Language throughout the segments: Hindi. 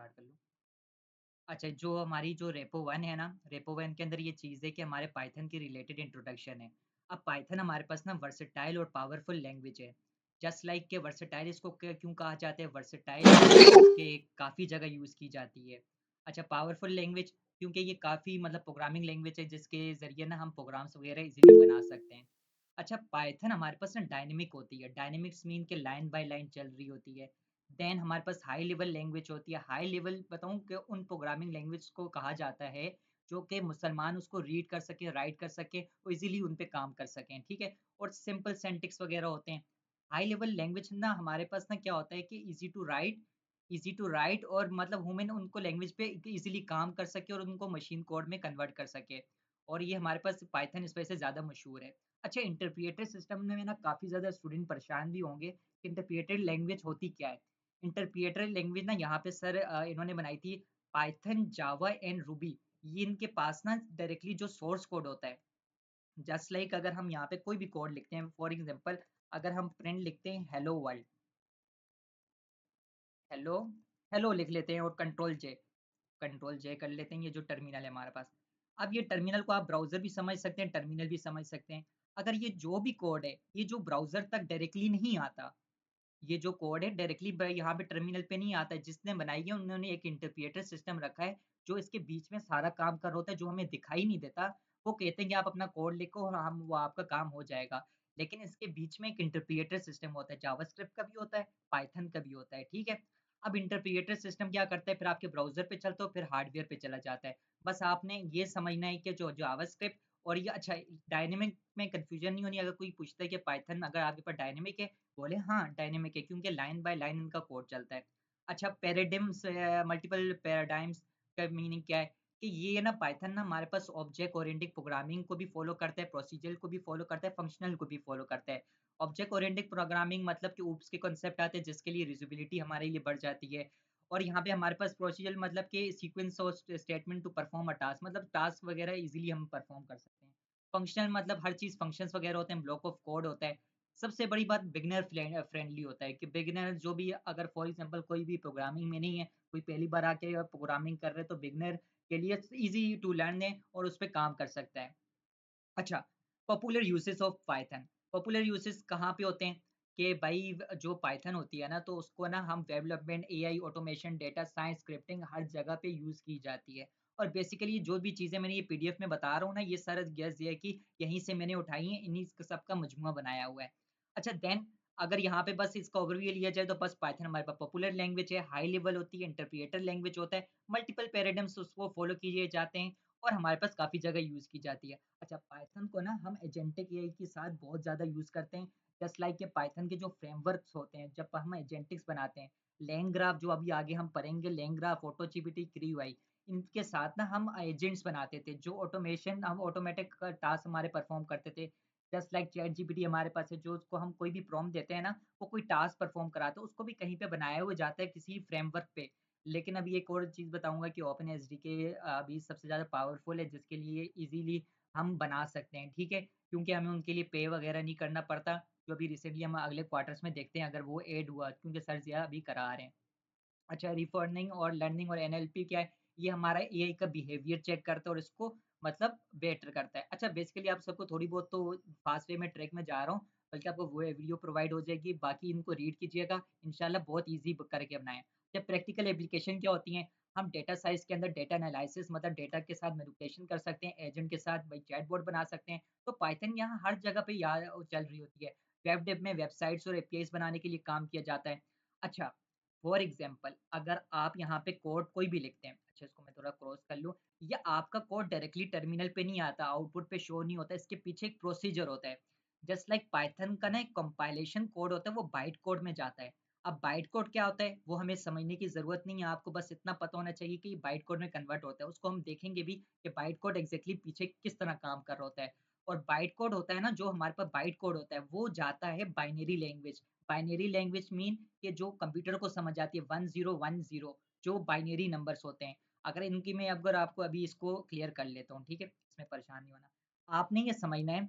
स्टार्ट कर लो। अच्छा, जो हमारी जो रेपो वन है ना, रेपो वन के अंदर ये चीज़ है कि हमारे पाइथन की रिलेटेड इंट्रोडक्शन है। अब पाइथन हमारे पास ना वर्सेटाइल और पावरफुल लैंग्वेज है। जस्ट लाइक के वर्सेटाइल इसको क्यों कहा जाता है? वर्सेटाइल के काफ़ी जगह यूज़ की जाती है। अच्छा, पावरफुल लैंग्वेज क्योंकि ये काफ़ी मतलब प्रोग्रामिंग लैंग्वेज है जिसके ज़रिए ना हम प्रोग्राम्स वगैरह इजीली बना सकते हैं। अच्छा, पाइथन हमारे पास ना डायनेमिक होती है। डायनेमिक्स मीन के लाइन बाय लाइन चल रही होती है। देन हमारे पास हाई लेवल लैंग्वेज होती है। हाई लेवल बताऊँ कि उन प्रोग्रामिंग लैंग्वेज को कहा जाता है जो कि मुसलमान उसको रीड कर सकें, राइट कर सकें और इज़िली उन पे काम कर सकें, ठीक है? और सिंपल सिंटैक्स वगैरह होते हैं। हाई लेवल लैंग्वेज ना हमारे पास ना क्या होता है कि ईज़ी टू राइट और मतलब ह्यूमन उनको लैंग्वेज पे इज़िली काम कर सके और उनको मशीन कोड में कन्वर्ट कर सके। और ये हमारे पास पाइथन इस वजह से ज़्यादा मशहूर है। अच्छा, इंटरप्रिएटर सिस्टम में ना काफ़ी ज़्यादा स्टूडेंट परेशान भी होंगे कि इंटरप्रिएटेड लैंग्वेज होती क्या है? इंटरप्रिएटर लैंग्वेज ना यहाँ पे सर इन्होंने बनाई थी पाइथन, जावा एंड रूबी। ये इनके पास ना डायरेक्टली जो सोर्स कोड होता है, जस्ट लाइक अगर हम यहाँ पे कोई भी कोड लिखते हैं, फॉर एग्जांपल अगर हम प्रिंट लिखते हैं हेलो वर्ल्ड, हेलो हेलो लिख लेते हैं और कंट्रोल जे कर लेते हैं, ये जो टर्मिनल है हमारे पास। अब ये टर्मिनल को आप ब्राउज़र भी समझ सकते हैं, टर्मिनल भी समझ सकते हैं। अगर ये जो भी कोड है, ये जो ब्राउज़र तक डायरेक्टली नहीं आता, ये जो कोड है डायरेक्टली यहाँ पे टर्मिनल पे नहीं आता है। जिसने बनाई है उन्होंने एक इंटरप्रिएटर सिस्टम रखा है जो इसके बीच में सारा काम कर रहा होता है, जो हमें दिखाई नहीं देता। वो कहते हैं कि आप अपना कोड लिखो और हम वो आपका काम हो जाएगा, लेकिन इसके बीच में एक इंटरप्रिएटर सिस्टम होता है। जावास्क्रिप्ट का भी होता है, पाइथन का भी होता है, ठीक है? अब इंटरप्रिएटर सिस्टम क्या करता है, फिर आपके ब्राउजर पे चलता है, फिर हार्डवेयर पे चला जाता है। बस आपने ये समझना है कि जो जावास्क्रिप्ट और ये अच्छा, डायनेमिक में कंफ्यूजन नहीं होनी। अगर कोई पूछता है कि पाइथन अगर आपके पास डायनेमिक है, बोले हाँ डायनेमिक है क्योंकि लाइन बाय लाइन इनका कोड चलता है। अच्छा, पैराडिम्स मल्टीपल पैराडाइम्स का मीनिंग क्या है कि ये ना पाइथन ना हमारे पास ऑब्जेक्ट ओरिएंटेड प्रोग्रामिंग को भी फॉलो करता है, प्रोसीजर को भी फॉलो करता है, फंक्शनल को भी फॉलो करता है। ऑब्जेक्ट ओरिएंटेड प्रोग्रामिंग मतलब कि ऊप्स के कॉन्सेप्ट आते हैं जिसके लिए यूजिबिलिटी हमारे लिए बढ़ जाती है। और यहाँ पे हमारे पास प्रोसीजर मतलब कि sequence of statement to perform a task, मतलब टास्क वगैरह इजीली हम परफॉर्म कर सकते हैं। फंक्शनल मतलब हर चीज़ फंक्शंस वगैरह होते हैं, ब्लॉक ऑफ कोड होता है। सबसे बड़ी बात बिगिनर फ्रेंडली होता है कि बिगिनर जो भी अगर फॉर एग्जांपल कोई भी प्रोग्रामिंग में नहीं है, कोई पहली बार आके प्रोग्रामिंग कर रहे हैं तो बिगिनर के लिए इजी टू लर्न है और उस पे काम कर सकता है। अच्छा, popular uses of Python. Popular uses कहाँ पे होते हैं कि भाई जो पाइथन होती है ना तो उसको ना हम development, AI, automation, data science, scripting हर जगह पे यूज़ की जाती है। और बेसिकली जो भी चीज़ें मैंने ये पीडीएफ में बता रहा हूँ ना, ये सारा गेस ये है कि यहीं से मैंने उठाई हैं, इन्हीं सब का मजमुआ बनाया हुआ है। अच्छा, देन अगर यहाँ पे बस इसका ओवरव्यू लिया जाए तो बस पाइथन हमारे पास पॉपुलर लैंग्वेज है, हाई लेवल होती है, इंटरप्रिएटर लैंग्वेज होता है, मल्टीपल पैराडिम्स उसको फॉलो किए जाते हैं और हमारे पास काफ़ी जगह यूज़ की जाती है। अच्छा, पाइथन को ना हम एजेंटिक एआई के साथ बहुत ज़्यादा यूज़ करते हैं। जस्ट लाइक ये पाइथन के जो फ्रेमवर्क्स होते हैं, जब हम एजेंटिक्स बनाते हैं, लैंग्राफ जो अभी आगे हम पढ़ेंगे, लैंग्राफ, ऑटोजीपीटी, क्रीवाई, इनके साथ ना हम एजेंट्स बनाते थे, जो ऑटोमेशन हम ऑटोमेटिक टास्क हमारे परफॉर्म करते थे। जस्ट लाइक चैट जीपीटी हमारे पास है, जो उसको हम कोई भी प्रॉम्प्ट देते हैं ना, वो कोई टास्क परफॉर्म कराता है, उसको भी कहीं पे बनाया हुआ जाता है किसी फ्रेमवर्क पे। लेकिन अभी एक और चीज़ बताऊँगा कि ओपन एसडीके अभी सबसे ज़्यादा पावरफुल है, जिसके लिए इज़िली हम बना सकते हैं, ठीक है? क्योंकि हमें उनके लिए पे वगैरह नहीं करना पड़ता, जो अभी रिसेंटली हम अगले क्वार्टर्स में देखते हैं अगर वो ऐड हुआ, क्योंकि सर ज़िया अभी करा रहे हैं। अच्छा, रीफर्निंग और लर्निंग और एनएलपी क्या है? ये हमारा एआई का बिहेवियर चेक करता है और इसको मतलब बेटर करता है। अच्छा, बेसिकली आप सबको थोड़ी बहुत तो फास्ट वे में ट्रैक में जा रहा हूँ, बल्कि आपको वो वीडियो प्रोवाइड हो जाएगी, बाकी इनको रीड कीजिएगा, इंशाल्लाह बहुत ईज़ी ब करके बनाएँ। जब प्रैक्टिकल एप्लीकेशन क्या होती हैं? हम डेटा साइज़ के अंदर डेटा एनालिसिस मतलब डेटा के साथ मैनिपुलेशन कर सकते हैं, एजेंट के साथ भाई चैटबॉट बना सकते हैं। तो पाइथन यहाँ हर जगह पे चल रही होती है। वेब डेव में वेबसाइट्स और एपीआईज़ बनाने के लिए काम किया जाता है। अच्छा, फॉर एग्जाम्पल अगर आप यहाँ पे कोड कोई भी लिखते हैं, अच्छा इसको मैं थोड़ा क्रॉस कर लूँ, ये आपका कोड डायरेक्टली टर्मिनल पे नहीं आता, आउटपुट पे शो नहीं होता, इसके पीछे एक प्रोसीजर होता है। जस्ट लाइक पाइथन का ना एक कंपाइलेशन कोड होता है, वो बाइट कोड में जाता है। अब बाइट कोड क्या होता है वो हमें समझने की जरूरत नहीं है, आपको बस इतना पता होना चाहिए कि बाइट कोड में कन्वर्ट होता है। उसको हम देखेंगे भी कि बाइट कोड एग्जैक्टली पीछे किस तरह काम कर रहा होता है। और बाइट कोड होता है ना, जो हमारे पास बाइट कोड होता है वो जाता है binary language. Binary language mean कि जो कंप्यूटर को समझ आती है 1010, जो बाइनरी नंबर्स होते हैं। अगर इनकी मैं अगर आपको अभी इसको क्लियर कर लेता हूँ, ठीक है, इसमें परेशान नहीं होना। आपने ये समझना है,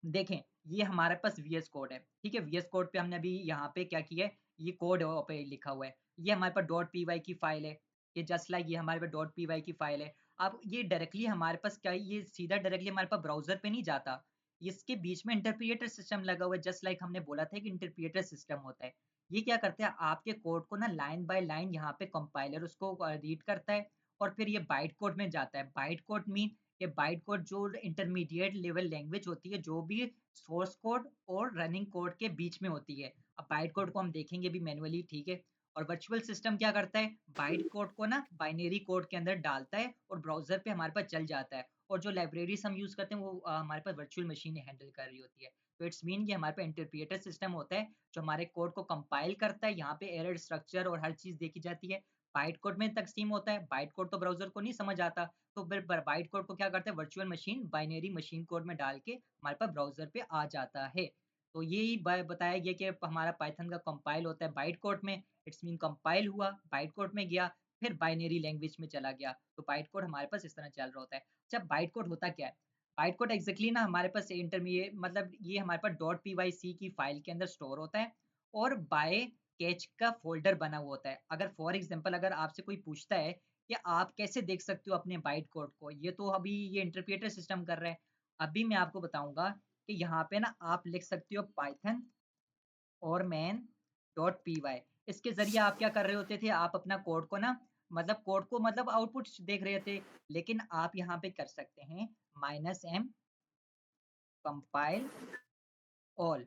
देखें ये हमारे पास वीएस कोड है, ठीक है, वीएस कोड पे हमने अभी यहाँ पे क्या किया है, ये कोड पे लिखा हुआ है, ये हमारे पास डॉट पी वाई की फाइल है। ये जस्ट लाइक ये हमारे पास डॉट पी वाई की फाइल है। अब ये डायरेक्टली हमारे पास क्या है, ये सीधा डायरेक्टली हमारे पास ब्राउजर पे नहीं जाता, इसके बीच में इंटरप्रिएटर सिस्टम लगा हुआ है, जस्ट लाइक हमने बोला था कि इंटरप्रिएटर सिस्टम होता है। ये क्या करते हैं, आपके कोड को ना लाइन बाय लाइन यहाँ पे कंपाइलर उसको रीड करता है और फिर ये बाइट कोड में जाता है। बाइट कोड मीन ये बाइट कोड जो इंटरमीडिएट लेवल लैंग्वेज होती है, जो भी सोर्स कोड और रनिंग कोड के बीच में होती है। अब बाइट कोड को हम देखेंगे भी मैनुअली, ठीक है। और वर्चुअल सिस्टम क्या करता है, बाइट कोड को ना बाइनरी कोड के अंदर डालता है और ब्राउजर पे हमारे पास चल जाता है। और जो लाइब्रेरीज हम यूज करते हैं वो हमारे पास वर्चुअल मशीन हैंडल कर रही होती है। तो इट्स मीन कि हमारे पास इंटरप्रिएटर सिस्टम होता है जो हमारे कोड को कंपाइल करता है, यहाँ पे एरर स्ट्रक्चर और हर चीज देखी जाती है। बाइट कोड में तकसीम होता है, बाइट कोड तो ब्राउजर को नहीं समझ आता, तो फिर बाइट कोड को क्या करते हैं, virtual machine binary machine code में डाल के हमारे पास ब्राउजर पे आ जाता है। तो यही बताया गया कि हमारा पाइथन का कंपाइल होता है बाइट कोड में। इट्स मीन कंपाइल हुआ, बाइट कोड में गया, फिर बाइनरी लैंग्वेज में चला गया। तो बाइट कोड हमारे पास इस तरह चल रहा होता है। अच्छा, बाइट कोड होता क्या है, बाइट कोड एग्जैक्टली ना हमारे पास इंटरमीडिएट मतलब ये हमारे पास डॉट पी वाई सी की फाइल के अंदर स्टोर होता है और बाय कैच का फोल्डर बना हुआ होता है। अगर फॉर एग्जांपल अगर आपसे कोई पूछता है कि आप कैसे देख सकते हो अपने बाइट कोड को, ये तो अभी ये इंटरप्रेटर सिस्टम कर रहा है। अभी मैं आपको बताऊंगा कि यहाँ पे ना आप लिख सकते हो पाइथन और मैन डॉट पी वाई। इसके जरिए आप क्या कर रहे होते थे, आप अपना कोड को ना मतलब कोड को मतलब आउटपुट देख रहे थे। लेकिन आप यहाँ पे कर सकते हैं -m कंपाइल ऑल।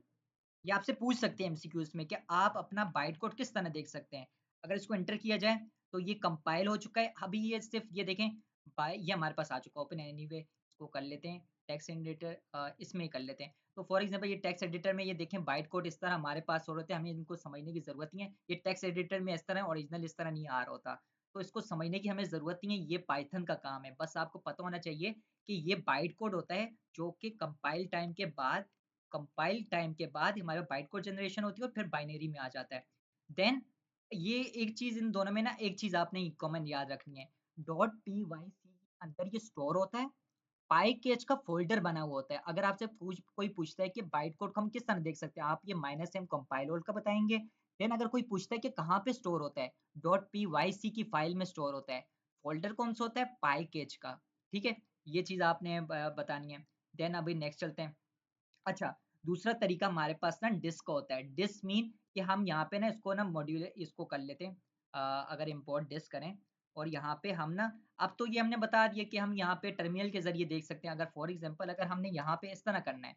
ये आपसे पूछ सकते हैं एमसीक्यूज में कि आप अपना बाइट कोड किस तरह देख सकते हैं। अगर इसको एंटर किया जाए तो ये कंपाइल हो चुका है। अभी ये सिर्फ ये देखें, बाय ये हमारे पास आ चुका है। ओपन एनीवे इसको कर लेते हैं, टेक्स्ट एडिटर इसमें ही कर लेते हैं। तो फॉर एग्जांपल ये टेक्स्ट एडिटर में ये देखें बाइट कोड इस तरह हमारे पास हो रहे थे, हमें इनको समझने की जरूरत नहीं है। ये टेक्स्ट एडिटर में इस तरह ओरिजिनल इस तरह नहीं आ रहा होता, तो इसको समझने की हमें जरूरत नहीं है। ये पाइथन का काम है, बस आपको पता होना चाहिए कि ये बाइट कोड होता है जो कि कंपाइल टाइम के बाद हमारे बाइट कोड जनरेशन होती है और फिर बाइनरी में आ जाता है। देन ये एक चीज इन दोनों में ना एक चीज आपने कॉमन याद रखनी है, डॉट पी वाई सी के अंदर ये स्टोर होता है, पाई कैच का फोल्डर बना हुआ होता है। अगर आपसे कोई पूछता है कि बाइट कोड को हम किस तरह देख सकते हैं, आप ये -m कंपाइल का बताएंगे। देन अगर कोई पूछता है कि कहाँ पे स्टोर होता है, डॉट पी वाई सी की फाइल में स्टोर होता है। फोल्डर कौन सा होता है, पाई कैच का। ठीक है, ये चीज आपने बतानी है। देन अभी नेक्स्ट चलते हैं। अच्छा, दूसरा तरीका हमारे पास ना डिस्क होता है। डिस्क मीन कि हम यहाँ पे ना इसको ना मॉड्यूल इसको कर लेते हैं। अगर इम्पोर्ट डिस्क करें और यहाँ पे हम ना, अब तो ये हमने बता दिया कि हम यहाँ पे टर्मिनल के जरिए देख सकते हैं। अगर फॉर एग्जांपल अगर हमने यहाँ पे इस तरह करना है,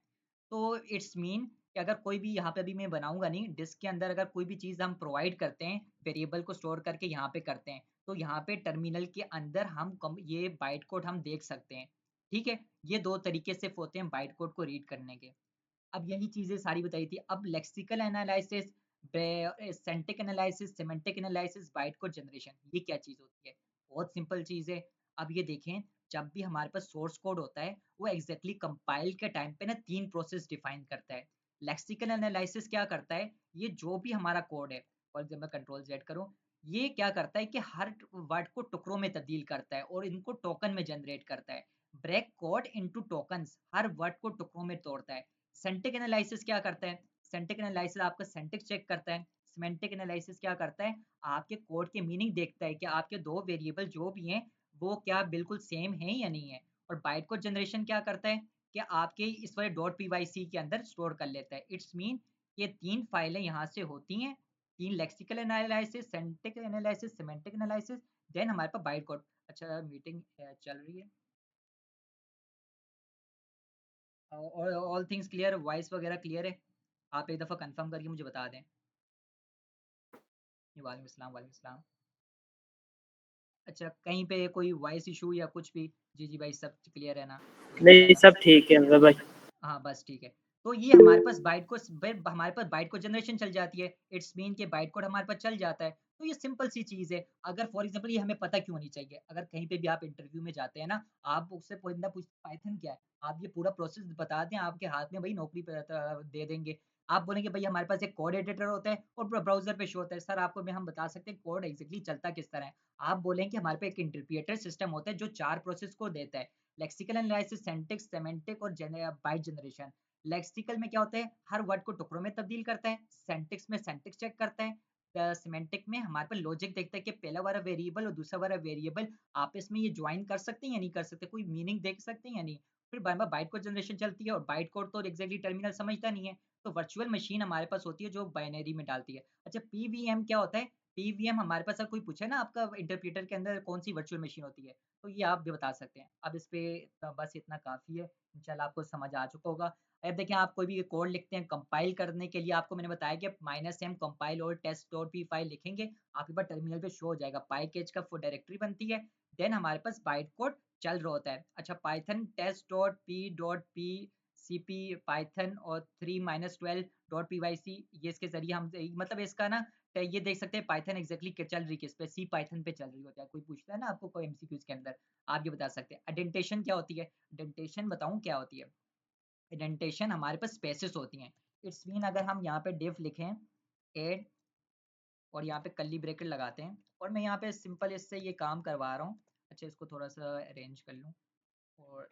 तो इट्स मीन कि अगर कोई भी यहाँ पे अभी मैं बनाऊंगा नहीं, डिस्क के अंदर अगर कोई भी चीज़ हम प्रोवाइड करते हैं, वेरिएबल को स्टोर करके यहाँ पे करते हैं, तो यहाँ पे टर्मिनल के अंदर ये बाइट कोड हम देख सकते हैं। ठीक है, ये दो तरीके से होते हैं बाइट कोड को रीड करने के। अब यही चीजें सारी बताई थी। अब lexical analysis, syntactic analysis, semantic analysis, byte code generation, ये क्या चीज होती है, बहुत सिंपल चीज है। अब ये देखें, जब भी हमारे पास सोर्स कोड होता है वो एग्जैक्टली कंपाइल के टाइम पे ना तीन प्रोसेस डिफाइन करता है। लेक्सिकल एनालिसिस क्या करता है, ये जो भी हमारा कोड है, फॉर एग्जाम्पल कंट्रोल जेड करूँ, ये क्या करता है कि हर वर्ड को टुकड़ों में तब्दील करता है और इनको टोकन में जनरेट करता है। ब्रेक कोड इनटू टोकन्स, हर वर्ड को टुकड़ों में तोड़ता है। सेंटिक एनालिसिस क्या करता है, सेंटिक एनालिसिस आपका सेंटिक्स चेक करता है। सिमेंटिक एनालिसिस क्या करता है, आपके कोड के मीनिंग देखता है कि आपके दो वेरिएबल जो भी हैं वो क्या बिल्कुल सेम है या नहीं है। और बाइट कोड जनरेशन क्या करता है कि आपके इस वाले डॉट पी वाई सी के अंदर स्टोर कर लेता है। इट्स मीन ये तीन फाइलें यहाँ से होती हैं, तीन lexical analysis, syntactic analysis, semantic analysis, then हमारे पास बाइट कोड। अच्छा, मीटिंग चल रही है और ऑल थिंग्स क्लियर, वॉइस वगैरह क्लियर है, आप एक दफ़ा कंफर्म करके मुझे बता दें। वालेकुम सलाम, वालेकुम सलाम। अच्छा, कहीं पे कोई वॉइस इशू या कुछ भी? जी जी भाई, सब क्लियर है ना, कोई नहीं, दिक्कत? सब ठीक है मतलब भाई। हाँ बस ठीक है। तो ये हमारे पास हमारे पास बाइट कोड जनरेशन चल जाती है। इट्स मीन के बाइट कोड हमारे पास चल जाता है। तो ये सिंपल सी चीज़ है। अगर फॉर एग्जांपल ये हमें पता क्यों नहीं चाहिए, अगर कहीं पे भी आप इंटरव्यू में जाते हैं ना, आप उससे बंदा पूछते पाइथन क्या है, आप ये पूरा प्रोसेस बता दें, आपके हाथ में भाई नौकरी पे दे देंगे। आप बोलेंगे भाई हमारे पास एक कोड एडिटर होता है और ब्राउजर पे शो होता है। सर आपको हम बता सकते हैं कोड एग्जैक्टली चलता किस तरह है। आप बोलेंगे हमारे पे एक इंटरप्रिएटर सिस्टम होता है जो चार प्रोसेस को देता है, लेक्सिकल एनालिसिस, सिंटैक्स, सेमेंटिक और बाइट जनरेशन। लेक्सिकल में क्या होता है, हर वर्ड को टुकड़ों में तब्दील करता है। सेंटिक्स में सेंटिक्स चेक करता है। सिमेंटिक में हमारे पास लॉजिक देखता है कि पहला वाला वेरिएबल और दूसरा वाला वेरिएबल आपस में ये ज्वाइन कर सकते हैं या नहीं कर सकते, कोई मीनिंग देख सकते हैं या नहीं। फिर बार बार बाइट कोड जनरेशन चलती है और बाइट कोड तो एग्जैक्टली टर्मिनल समझता नहीं है, तो वर्चुअल मशीन हमारे पास होती है जो बाइनरी में डालती है। अच्छा, पीवीएम क्या होता है? पीवीएम हमारे पास अगर कोई पूछे ना आपका इंटरप्रेटर के अंदर कौन सी वर्चुअल मशीन होती है, तो ये आप भी बता सकते हैं। अब इस पे बस इतना काफ़ी है, इंशाल्लाह आपको समझ आ चुका होगा। अब देखिए, आप कोई भी कोड लिखते हैं कंपाइल करने के लिए, आपको मैंने बताया कि -m कंपाइल और test.p फाइल लिखेंगे, आपके पास टर्मिनल पे शो हो जाएगा। पाइकेज का डायरेक्टरी बनती है, देन हमारे पास बाइट कोड चल रहा होता है। अच्छा, पाइथन test.p.p cp पाइथन और 3-12.pyc, ये इसके जरिए हम मतलब इसका ना ये देख सकते हैं पाइथन एग्जैक्टली चल रही किस पे, सी पाइथन पे चल रही होती है। कोई पूछता है ना आपको कोई एमसीक्यूज के अंदर, आप ये बता सकते हैं। अडेंटेशन क्या होती है? अडेंटेशन बताऊं क्या होती है? इंडेंटेशन हमारे पास स्पेसेस होती हैं। इट्स मीन अगर हम यहाँ पे डिफ लिखें एड और यहाँ पे कर्ली ब्रैकेट लगाते हैं और मैं यहाँ पे सिंपल इससे ये काम करवा रहा हूँ। अच्छा, इसको थोड़ा सा अरेंज कर लूँ और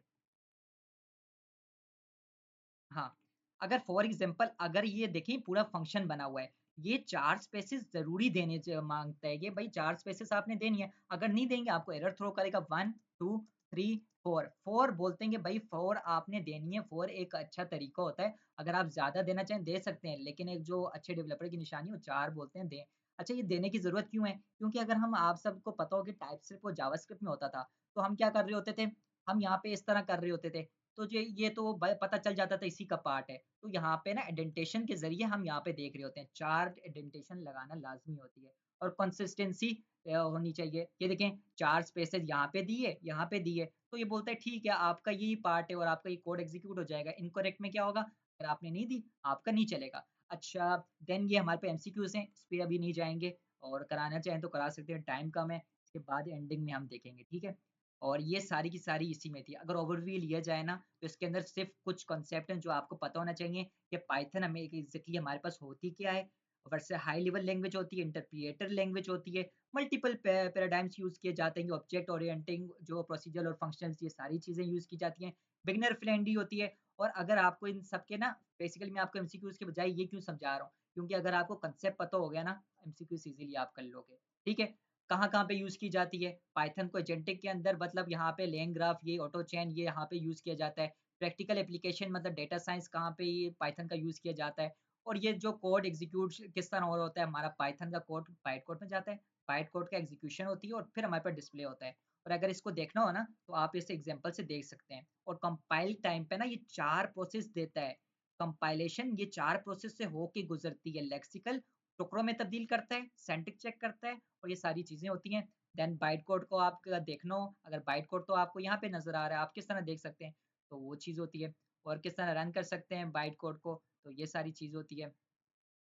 हाँ, अगर फॉर एग्जांपल अगर ये देखिए पूरा फंक्शन बना हुआ है, ये 4 स्पेसेस ज़रूरी देने माँगता है कि भाई 4 स्पेसेस आपने देनी है, अगर नहीं देंगे आपको एरर थ्रो करेगा 1, 2, 3, 4। 4 बोलते हैं कि भाई 4 आपने देनी है, 4 एक अच्छा तरीका होता है, अगर आप ज़्यादा देना चाहें दे सकते हैं, लेकिन एक जो अच्छे डेवलपर की निशानी है वो 4 बोलते हैं दें। अच्छा, ये देने की ज़रूरत क्यों है? क्योंकि अगर हम आप सबको पता हो कि टाइपस्क्रिप्ट और जावास्क्रिप्ट में होता था, तो हम क्या कर रहे होते थे, हम यहाँ पे इस तरह कर रहे होते थे, तो ये तो पता चल जाता था इसी का पार्ट है। तो यहाँ पे ना इंडेंटेशन के जरिए हम यहाँ पे देख रहे होते हैं, 4 इंडेंटेशन लगाना लाजमी होती है और कंसिस्टेंसी होनी चाहिए। ये देखें, 4 स्पेसेस यहाँ पे दिए, तो ये बोलता है ठीक है आपका यही पार्ट है और आपका ये कोड एग्जीक्यूट हो जाएगा। इनकरेक्ट में क्या होगा? अगर आपने नहीं दी, आपका नहीं चलेगा। अच्छा, देन ये हमारे पे एमसीक्यूज हैं, इस पे अभी नहीं जाएंगे, और कराना चाहें तो करा सकते हैं, टाइम कम है, इसके बाद एंडिंग में हम देखेंगे, ठीक है। और ये सारी की सारी इसी में थी। अगर ओवरव्यू लिया जाए ना, तो इसके अंदर सिर्फ़ कुछ कॉन्सेप्ट हैं जो आपको पता होना चाहिए कि पाइथन हमें एग्ज़ैक्टली हमारे पास होती क्या है। वैसे हाई लेवल लैंग्वेज होती है, इंटरप्रिटेर लैंग्वेज होती है, मल्टीपल पैराडाइम्स यूज़ किए जाते हैं, ऑब्जेक्ट ओरिएंटिंग जो प्रोसीजर और फंक्शंस, ये सारी चीज़ें यूज़ की जाती हैं। बिगिनर फ्रेंडली होती है। और अगर आपको इन सब के ना बेसिकली मैं आपको एमसीक्यूज़ के बजाय ये क्यों समझा रहा हूँ, क्योंकि अगर आपको कांसेप्ट पता हो गया ना, एमसीक्यूज़ ईज़िली आप कर लोगे। ठीक है? कहाँ-कहाँ पे यूज़ की जाती है? पाइथन को एजेंटिक के अंदर मतलब यहाँ पे लेंग ग्राफ, ये ऑटो चेन, ये यहाँ पे यूज़ किया जाता है। प्रैक्टिकल एप्लीकेशन मतलब डेटा साइंस कहाँ पे ये पाइथन का यूज़ किया जाता है। और ये जो कोड एग्जीक्यूट किस तरह हो रहा होता है, हमारा पाइथन का कोड बाइट कोड में जाता है, बाइट कोड का एग्जीक्यूशन होती है और फिर हमारे पास डिस्प्ले होता है। और अगर इसको देखना हो ना, तो आप इस एग्जांपल से देख सकते हैं। और कंपाइल टाइम पे ना ये 4 प्रोसेस देता है। कंपाइलेशन ये 4 प्रोसेस से होके गुजरती है। लेक्सिकल टुकड़ों में तब्दील करता है, सिंटैक्स चेक करता है और ये सारी चीज़ें होती हैं। देन बाइट कोड को आपका देखना हो, अगर बाइट कोड तो आपको यहाँ पे नज़र आ रहा है, आप किस तरह देख सकते हैं, तो वो चीज़ होती है। और किस तरह रन कर सकते हैं बाइट कोड को, तो ये सारी चीज़ होती है।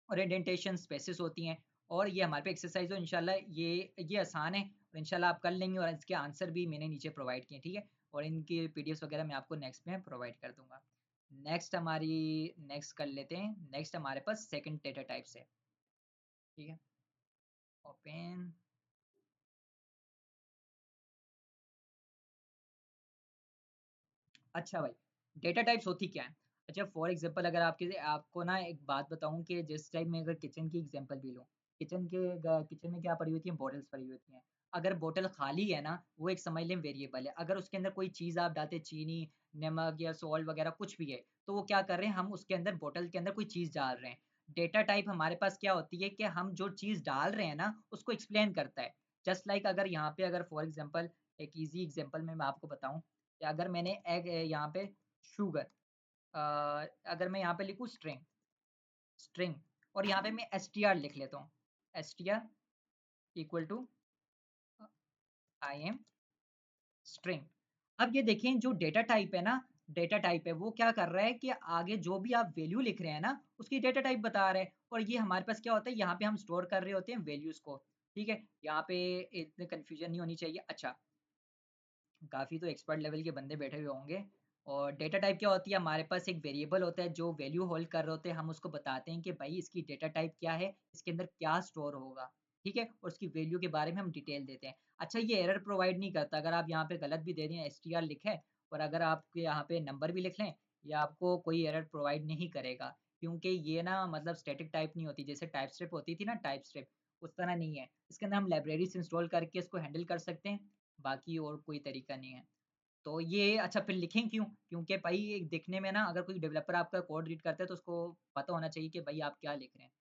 और इंडेंटेशन स्पेसेस होती हैं। और ये हमारे पे एक्सरसाइज हो, इंशाल्लाह ये आसान है और इंशाल्लाह आप कर लेंगे, और इसके आंसर भी मैंने नीचे प्रोवाइड किए, ठीक है। और इनकी पीडीएफ वगैरह मैं आपको नेक्स्ट में प्रोवाइड कर दूंगा। नेक्स्ट कर लेते हैं। नेक्स्ट हमारे पास सेकंड डेटा टाइप्स है, ठीक है। ओपन। अच्छा भाई, डेटा टाइप्स होती क्या है? अच्छा, फॉर एग्जांपल अगर आपके आपको ना एक बात बताऊं कि जिस टाइप में अगर किचन की एग्जांपल भी लूं, किचन में क्या पड़ी होती है? बॉटल्स पड़ी होती हैं। अगर बोतल खाली है ना, वो एक समझ लें वेरिएबल है। अगर उसके अंदर कोई चीज़ आप डालते हैं, चीनी, नमक या सॉल्ट वगैरह कुछ भी है, तो वो क्या कर रहे हैं, हम उसके अंदर बोतल के अंदर कोई चीज़ डाल रहे हैं। डेटा टाइप हमारे पास क्या होती है कि हम जो चीज़ डाल रहे हैं ना, उसको एक्सप्लेन करता है। जस्ट लाइक अगर यहाँ पे अगर फॉर एग्जांपल एक ईजी एग्जांपल में मैं आपको बताऊं कि अगर मैंने एग यहाँ पे शुगर, अगर मैं यहाँ पे लिखूँ स्ट्रिंग, स्ट्रिंग, और यहाँ पे मैं str लिख लेता हूँ, str equal to I am string. अब ये देखें, जो डेटा टाइप है ना, डेटा टाइप है वो क्या कर रहा है कि आगे जो भी आप वैल्यू लिख रहे हैं ना, उसकी डेटा टाइप बता रहा है। और ये हमारे पास क्या होता है, यहाँ पे हम स्टोर कर रहे होते हैं वैल्यूज को, ठीक है। यहाँ पे इतने कंफ्यूजन नहीं होनी चाहिए। अच्छा, काफ़ी तो एक्सपर्ट लेवल के बंदे बैठे हुए होंगे। और डेटा टाइप क्या होती है, हमारे पास एक वेरिएबल होता है जो वैल्यू होल्ड कर रहे होते हैं, हम उसको बताते हैं कि भाई इसकी डेटा टाइप क्या है, इसके अंदर क्या स्टोर होगा, ठीक है। और उसकी वैल्यू के बारे में हम डिटेल देते हैं। अच्छा, ये एरर प्रोवाइड नहीं करता, अगर आप यहाँ पे गलत भी दे दें, एस टी आर लिखें, और अगर आपके यहाँ पे नंबर भी लिख लें, ये आपको कोई एरर प्रोवाइड नहीं करेगा। क्योंकि ये ना मतलब स्टैटिक टाइप नहीं होती, जैसे टाइप स्ट्रिप होती थी ना, टाइप स्ट्रिप, उस तरह नहीं है। इसके अंदर हम लाइब्रेरीज इंस्टॉल करके इसको हैंडल कर सकते हैं, बाकी और कोई तरीका नहीं है। तो ये अच्छा फिर लिखें क्यों? क्योंकि भाई एक देखने में ना अगर कोई डेवलपर आपका कोड रीड करता है तो उसको पता होना चाहिए कि भाई आप क्या लिख रहे हैं।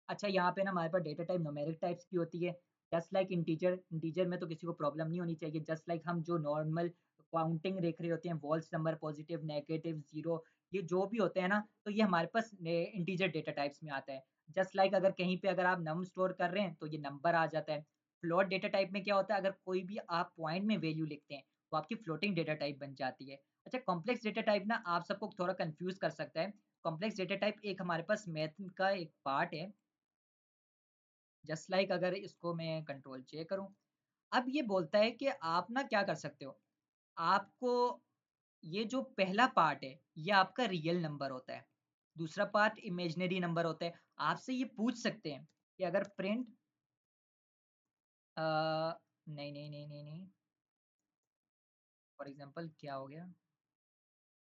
अच्छा यहाँ पे ना हमारे पास डेटा टाइप न्यूमेरिक टाइप्स की होती है, जस्ट लाइक इंटीजर। इंटीजर में तो किसी को प्रॉब्लम नहीं होनी चाहिए, जस्ट लाइक हम जो नॉर्मल काउंटिंग देख रहे होते हैं, walls number, positive, negative, zero, ये जो भी होते हैं ना, तो ये हमारे पास इंटीजर डेटा टाइप्स में आता है। जस्ट लाइक अगर कहीं पे अगर आप नम स्टोर कर रहे हैं तो ये नंबर आ जाता है। फ्लोट डेटा टाइप में क्या होता है, अगर कोई भी आप पॉइंट में वैल्यू लिखते हैं वो आपकी फ्लोटिंग डेटा टाइप बन जाती है। अच्छा कॉम्प्लेक्स डेटा टाइप ना आप सबको थोड़ा कंफ्यूज कर सकता है। कॉम्प्लेक्स डेटा टाइप एक हमारे पास मैथ का एक पार्ट है। जस्ट लाइक अगर इसको मैं कंट्रोल जे करूं, अब ये बोलता है कि आप ना क्या कर सकते हो, आपको ये जो पहला पार्ट है ये आपका रियल नंबर होता है, दूसरा पार्ट इमेजिनरी नंबर होता है। आपसे ये पूछ सकते हैं कि अगर प्रिंट नहीं नहीं नहीं नहीं नहीं, फॉर एग्जांपल क्या हो गया,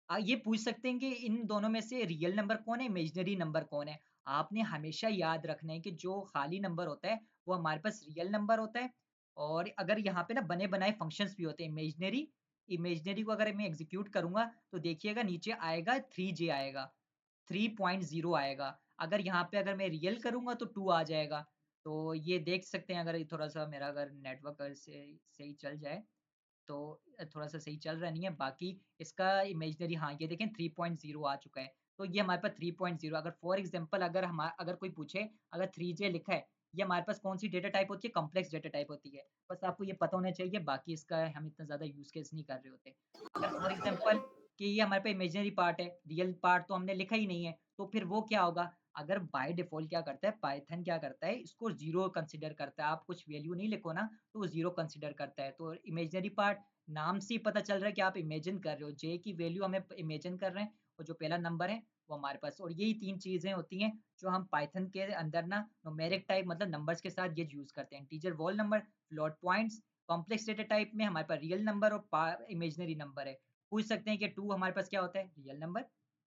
ये पूछ सकते हैं कि इन दोनों में से रियल नंबर कौन है, इमेजिनरी नंबर कौन है। आपने हमेशा याद रखना है कि जो खाली नंबर होता है वो हमारे पास रियल नंबर होता है। और अगर यहाँ पे ना बने बनाए फंक्शंस भी होते हैं इमेजिनरी, इमेजिनरी को अगर मैं एग्जीक्यूट करूंगा तो देखिएगा नीचे आएगा 3J आएगा, 3.0 आएगा। अगर यहाँ पे अगर मैं रियल करूंगा तो 2 आ जाएगा। तो ये देख सकते हैं, अगर ये थोड़ा सा मेरा अगर नेटवर्क से सही चल जाए तो थोड़ा सा सही चल रहा नहीं है, बाकी इसका इमेजिनरी हाँ ये देखें 3.0 आ चुका है। तो ये हमारे पास 3.0, अगर फॉर एग्जांपल अगर हम अगर कोई पूछे अगर 3J लिखा है, ये हमारे पास कौन सी डेटा टाइप होती है, कॉम्प्लेक्स डेटा टाइप होती है। बस आपको ये पता होना चाहिए, बाकी इसका हम इतना ज़्यादा यूज़ केस नहीं कर रहे होते। अगर फॉर एग्जांपल कि ये हमारे पास इमेजिनरी पार्ट है, रियल पार्ट तो हमने लिखा ही नहीं है, तो फिर वो क्या होगा, अगर बाय डिफ़ॉल्ट क्या करता है पाइथन, क्या करता है इसको 0 कंसीडर करता है। आप कुछ वैल्यू नहीं लिखो ना तो वो 0 कंसीडर करता है। तो इमेजिनरी पार्ट नाम से ही पता चल रहा है कि आप इमेजिन कर रहे हो, जे की वैल्यू हमें इमेजिन कर रहे हैं और जो पहला नंबर है वो हमारे पास। और यही 3 चीज़ें होती हैं जो हम पाइथन के अंदर ना न्यूमेरिक टाइप मतलब नंबर्स के साथ ये यूज़ करते हैं। Integer wall number, float points, complex data type में हमारे पास रियल नंबर और इमेजिनरी नंबर है। पूछ सकते हैं कि 2 हमारे पास क्या होता है, real number,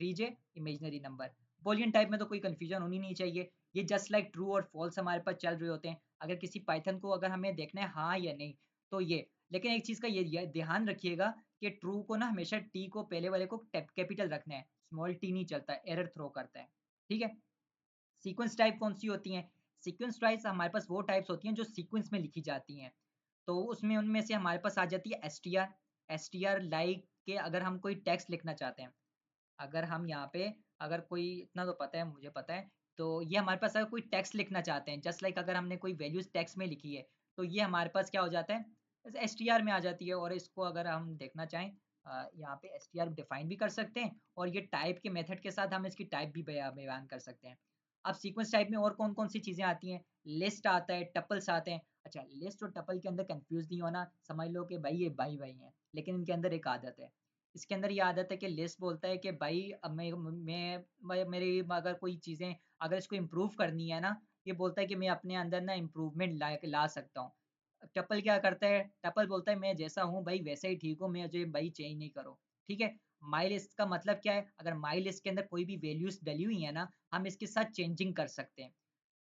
3J imaginary number. Boolean type में तो कोई कंफ्यूजन होनी नहीं चाहिए, ये जस्ट लाइक ट्रू और फॉल्स हमारे पास चल रहे होते हैं। अगर किसी पाइथन को अगर हमें देखना है हाँ या नहीं, तो ये, लेकिन एक चीज़ का ये ध्यान रखिएगा कि ट्रू को ना हमेशा टी को पहले वाले को कैपिटल रखना है, स्मॉल टी नहीं चलता, एरर थ्रो करता है। ठीक है। सीक्वेंस टाइप कौन सी होती हैं, सीक्वेंस टाइप्स हमारे पास वो टाइप्स होती हैं जो सीक्वेंस में लिखी जाती हैं। तो उसमें उनमें से हमारे पास आ जाती है एसटीआर। एसटीआर लाइक के अगर हम कोई टेक्स्ट लिखना चाहते हैं, अगर हम यहाँ पे अगर कोई, इतना तो पता है मुझे पता है, तो ये हमारे पास अगर कोई टेक्स्ट लिखना चाहते हैं, जस्ट लाइक अगर हमने कोई वैल्यूज टेक्स्ट में लिखी है तो ये हमारे पास क्या हो जाता है, एस टी आर में आ जाती है। और इसको अगर हम देखना चाहें यहाँ पे एस टी आर डिफाइन भी कर सकते हैं और ये टाइप के मेथड के साथ हम इसकी टाइप भी बयान कर सकते हैं। अब सीक्वेंस टाइप में और कौन कौन सी चीज़ें आती हैं, लिस्ट आता है, टपल्स आते हैं। अच्छा लिस्ट और टपल के अंदर कंफ्यूज नहीं होना, समझ लो कि भाई ये भाई भाई हैं, लेकिन इनके अंदर एक आदत है। इसके अंदर ये आदत है कि लिस्ट बोलता है कि भाई अब मैं मेरी अगर कोई चीज़ें अगर इसको इम्प्रूव करनी है ना, ये बोलता है कि मैं अपने अंदर ना इम्प्रूवमेंट ला सकता हूँ। टपल क्या करता है, टपल बोलता है मैं जैसा हूँ भाई वैसा ही ठीक हूँ, मुझे भाई चेंज नहीं करो। ठीक है। माई लिस्ट का मतलब क्या है, अगर माई लिस्ट के अंदर कोई भी वैल्यूज डली हुई है ना, हम इसके साथ चेंजिंग कर सकते हैं।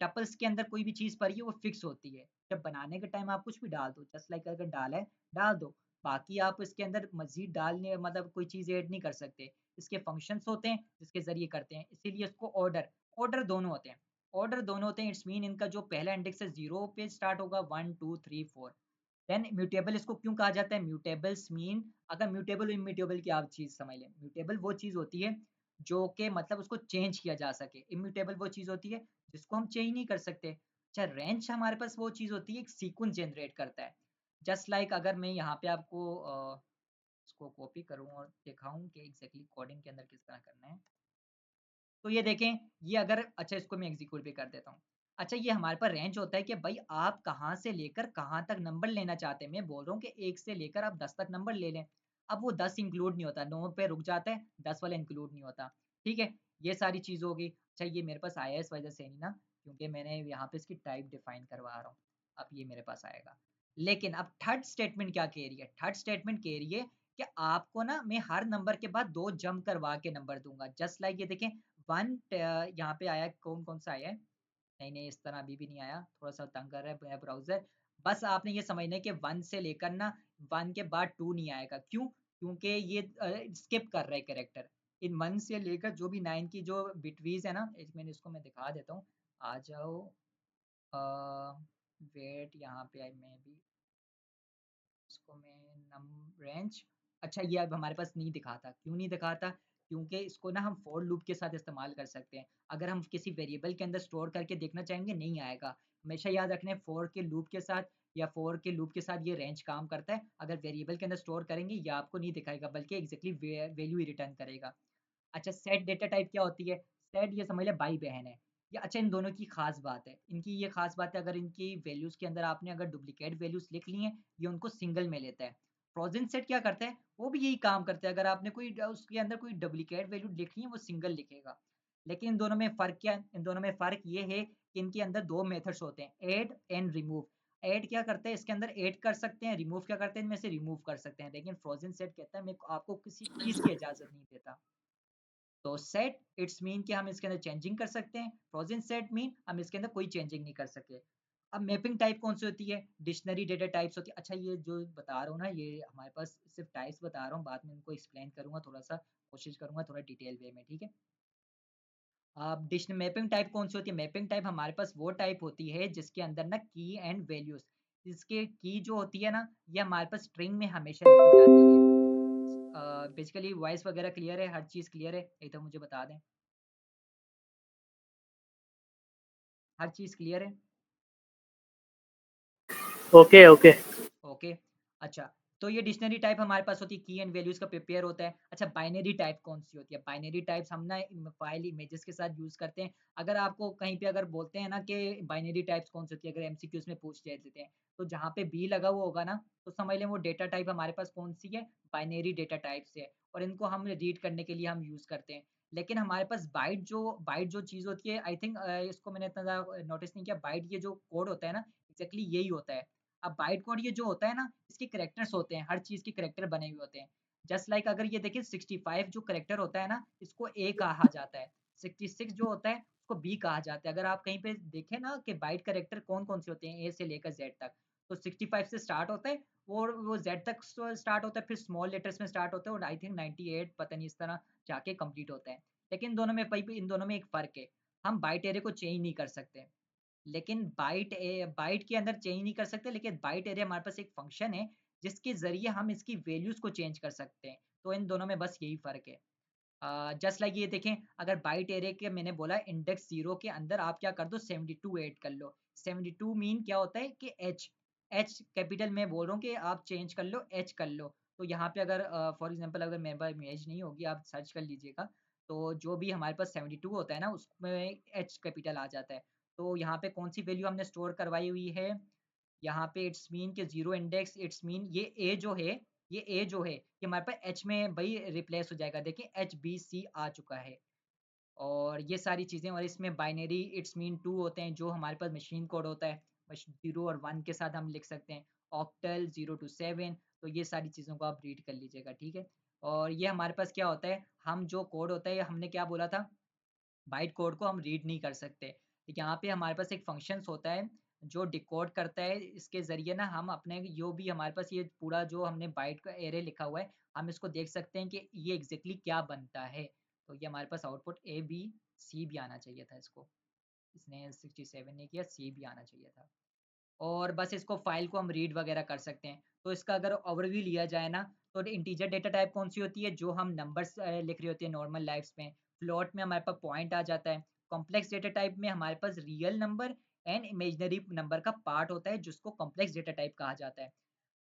टपल्स के अंदर कोई भी चीज़ पड़ी है वो फिक्स होती है, जब बनाने के टाइम आप कुछ भी डाल दो, जस्ट लाइक अगर डाला है डाल दो, बाकी आप इसके अंदर मजीद डालने मतलब कोई चीज़ ऐड नहीं कर सकते। इसके फंक्शंस होते हैं जिसके ज़रिए करते हैं, इसीलिए इसको ऑर्डर, ऑर्डर दोनों होते हैं, ऑर्डर दोनों होते हैं। इट्स मीन इनका जो पहला इंडेक्स है 0 पे स्टार्ट होगा, 1 2 3 4। देन म्यूटेबल इसको क्यों कहा जाता है, म्यूटेबल्स मीन, अगर म्यूटेबल और इम्यूटेबल की आप चीज़ समझ लें, म्यूटेबल वो चीज़ होती है जो कि मतलब उसको चेंज किया जा सके, इम्यूटेबल वो चीज़ होती है जिसको हम चेंज नहीं कर सकते। अच्छा रेंज हमारे पास वो चीज़ होती है एक सीक्वेंस जनरेट करता है। जस्ट लाइक अगर मैं यहाँ पे आपको इसको कॉपी करूँ और दिखाऊँ कि एग्जैक्टली कोडिंग के अंदर किस तरह करना है, तो ये देखें, ये अगर अच्छा इसको मैं एग्जीक्यूट भी कर देता हूँ। अच्छा ये हमारे पास रेंज होता है कि भाई आप कहाँ से लेकर कहाँ तक नंबर लेना चाहते हैं। मैं बोल रहा हूँ कि 1 से लेकर आप 10 तक नंबर ले लें। अब वो 10 इंक्लूड नहीं होता, 9 पे रुक जाता है, 10 वाला इंक्लूड नहीं होता। ठीक है? ये सारी चीज़ होगी। अच्छा ये मेरे पास आया है इस वजह से नहीं ना, क्योंकि मैंने यहाँ पे इसकी टाइप डिफाइन करवा रहा हूँ। अब ये मेरे पास आएगा। लेकिन अब थर्ड स्टेटमेंट क्या कह रही है? थर्ड स्टेटमेंट कह रही है कि आपको ना मैं हर नंबर के बाद 2 जंप करवा के नंबर दूँगा। जस्ट लाइक ये देखें 1 यहाँ पे आया है, कौन-कौन सा आया है? नहीं, नहीं, इस तरह अभी भी नहीं आया, थोड़ा-सा तंग कर रहा है मेरा ब्राउज़र। बस आपने ये समझना है कि 1 से लेकर ना 1 के बाद 2 नहीं आएगा, क्यों? क्योंकि ये स्किप कर रहा है कैरेक्टर। इन 1 से लेकर जो भी 9 की जो बिटवीज़ है ना, 1 मिनट इसको मैं दिखा देता हूँ। आ जाओ वेट यहाँ पे आई मे बी इसको मैं नम रेंज अच्छा ये अब हमारे पास नहीं दिखाता क्यों नहीं दिखाता क्योंकि इसको ना हम फॉर लूप के साथ इस्तेमाल कर सकते हैं अगर हम किसी वेरिएबल के अंदर स्टोर करके देखना चाहेंगे नहीं आएगा हमेशा याद रखने फॉर के लूप के साथ या फॉर के लूप के साथ ये रेंज काम करता है अगर वेरिएबल के अंदर स्टोर करेंगे ये आपको नहीं दिखाएगा बल्कि एग्जैक्टली वैल्यू ही रिटर्न करेगा अच्छा सेट डेटा टाइप क्या होती है सेट ये समझ ले भाई बहन है ये अच्छा इन दोनों की खास बात है इनकी ये खास बात है अगर इनकी वैल्यूज के अंदर आपने अगर डुप्लीकेट वैल्यूज लिख ली हैं ये उनको सिंगल में लेता है फ्रोजन सेट क्या करता है वो भी यही काम करता है अगर आपने कोई उसके अंदर कोई डुप्लीकेट वैल्यू लिखनी है वो सिंगल लिखेगा लेकिन इन दोनों में फ़र्क क्या है इन दोनों में फ़र्क ये है कि इनके अंदर दो मेथड्स होते हैं ऐड एंड रिमूव ऐड क्या करते हैं इसके अंदर ऐड कर सकते हैं रिमूव क्या करते हैं इनमें से रिमूव कर सकते हैं लेकिन फ्रोजन सेट कहता है मैं आपको किसी चीज़ की इजाज़त नहीं देता तो सेट इट्स मीन कि हम इसके अंदर चेंजिंग कर सकते हैं फ्रोजन सेट मीन हम इसके अंदर कोई चेंजिंग नहीं कर सके अब मैपिंग टाइप कौन सी होती है डिक्शनरी डेटा टाइप्स होती है अच्छा ये जो बता रहा हूँ ना ये हमारे पास सिर्फ टाइप्स बता रहा हूँ बाद में इनको एक्सप्लेन करूंगा थोड़ा सा कोशिश करूंगा थोड़ा डिटेल वे में ठीक है अब डिक्शन मैपिंग टाइप कौन सी होती है मैपिंग टाइप हमारे पास वो टाइप होती है जिसके अंदर ना की एंड वैल्यूज इसके की जो होती है ना ये हमारे पास स्ट्रिंग में हमेशा लिखी जाती है बेसिकली वॉइस वगैरह क्लियर है हर चीज़ क्लियर है ये तो मुझे बता दें हर चीज़ क्लियर है ओके ओके। ओके अच्छा तो ये डिक्शनरी टाइप हमारे पास होती है की एंड वैल्यूज का प्रिपेयर होता है अच्छा बाइनरी टाइप कौन सी होती है बाइनरी टाइप्स हम ना फाइल इमेजेस के साथ यूज करते हैं अगर आपको कहीं पे अगर बोलते हैं ना कि बाइनरी टाइप्स कौन सी होती है अगर एमसीक्यूज में पूछ देते हैं तो जहाँ पे बी लगा हुआ होगा ना तो समझ लें वो डेटा टाइप हमारे पास कौन सी है बाइनरी डेटा टाइप से है और इनको हम रीड करने के लिए हम यूज करते हैं लेकिन हमारे पास बाइट जो चीज़ होती है आई थिंक इसको मैंने इतना नोटिस नहीं किया बाइट ये जो कोड होता है ना एग्जैक्टली यही होता है अब बाइट कोड ये जो होता है ना इसके करेक्टर्स होते हैं हर चीज के करेक्टर बने हुए होते हैं जस्ट लाइक अगर ये देखिए 65 जो करेक्टर होता है ना इसको ए कहा जाता है 66 जो होता है उसको बी कहा जाता है अगर आप कहीं पे देखें ना कि बाइट करेक्टर कौन कौन से होते हैं ए से लेकर जेड तक तो 65 से स्टार्ट होता है और वो जेड तक स्टार्ट होता है फिर स्मॉल लेटर्स में स्टार्ट होता है और आई थिंक 98 पता नहीं इस तरह जाके कंप्लीट होता है लेकिन इन दोनों में एक फर्क है हम बाइट एरे को चेंज नहीं कर सकते लेकिन बाइट के अंदर चेंज नहीं कर सकते लेकिन बाइट एरे हमारे पास एक फंक्शन है जिसके ज़रिए हम इसकी वैल्यूज़ को चेंज कर सकते हैं। तो इन दोनों में बस यही फ़र्क है। जस्ट लाइक ये देखें अगर बाइट एरे के मैंने बोला इंडेक्स 0 के अंदर आप क्या कर दो 72 ऐड कर लो। 72 मीन क्या होता है कि एच कैपिटल मैं बोल रहा हूँ कि आप चेंज कर लो एच कर लो। तो यहाँ पे अगर फॉर एग्ज़ाम्पल अगर मेरे पास इमेज नहीं होगी आप सर्च कर लीजिएगा। तो जो भी हमारे पास 72 होता है ना उसमें एच कैपिटल आ जाता है। तो यहाँ पे कौन सी वैल्यू हमने स्टोर करवाई हुई है यहाँ पे इट्स मीन के जीरो इंडेक्स इट्स मीन ये जो है ये हमारे पास एच में भाई रिप्लेस हो जाएगा देखिए एच बी सी आ चुका है और ये सारी चीज़ें और इसमें बाइनरी इट्स मीन टू होते हैं जो हमारे पास मशीन कोड होता है बस 0 और 1 के साथ हम लिख सकते हैं ऑक्टल 0 to 7 तो ये सारी चीज़ों को आप रीड कर लीजिएगा ठीक है और ये हमारे पास क्या होता है हम जो कोड होता है हमने क्या बोला था बाइट कोड को हम रीड नहीं कर सकते यहाँ पे हमारे पास एक फंक्शंस होता है जो डिकोड करता है इसके ज़रिए ना हम अपने जो भी हमारे पास ये पूरा जो हमने बाइट का एरे लिखा हुआ है हम इसको देख सकते हैं कि ये एग्जैक्टली क्या बनता है तो ये हमारे पास आउटपुट ए बी सी भी आना चाहिए था इसको इसने 67 ने किया सी भी आना चाहिए था और बस इसको फाइल को हम रीड वगैरह कर सकते हैं तो इसका अगर ओवरव्यू लिया जाए ना तो इंटीजर डेटा टाइप कौन सी होती है जो हम नंबर्स लिख रही होती है नॉर्मल लाइफ्स में फ्लोट में हमारे पास पॉइंट आ जाता है कॉम्प्लेक्स डेटा टाइप में हमारे पास real number and imaginary number का पार्ट होता है जिसको कॉम्प्लेक्स डेटा टाइप कहा जाता है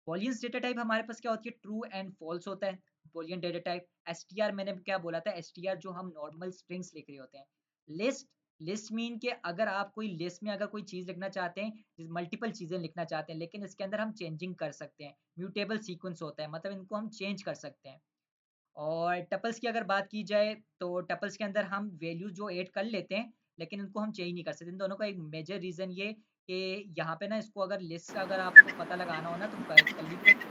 बूलियन डेटा टाइप हमारे पास क्या होती है ट्रू एंड फॉल्स होता है बूलियन डेटा टाइप एसटीआर मैंने क्या बोला था एसटीआर जो हम नॉर्मल स्ट्रिंग्स लिख रहे होते हैं लिस्ट लिस्ट मीन के अगर आप कोई लिस्ट में अगर कोई चीज लिखना चाहते हैं मल्टीपल चीजें लिखना चाहते हैं लेकिन इसके अंदर हम चेंजिंग कर सकते हैं म्यूटेबल सीक्वेंस होता है मतलब इनको हम चेंज कर सकते हैं और टपल्स की अगर बात की जाए तो टपल्स के अंदर हम वैल्यू जो ऐड कर लेते हैं लेकिन इनको हम चेंज नहीं कर सकते इन दोनों का एक मेजर रीजन ये कि यहाँ पे ना इसको अगर लिस्ट अगर आपको पता लगाना हो ना तो कैलिब्रेट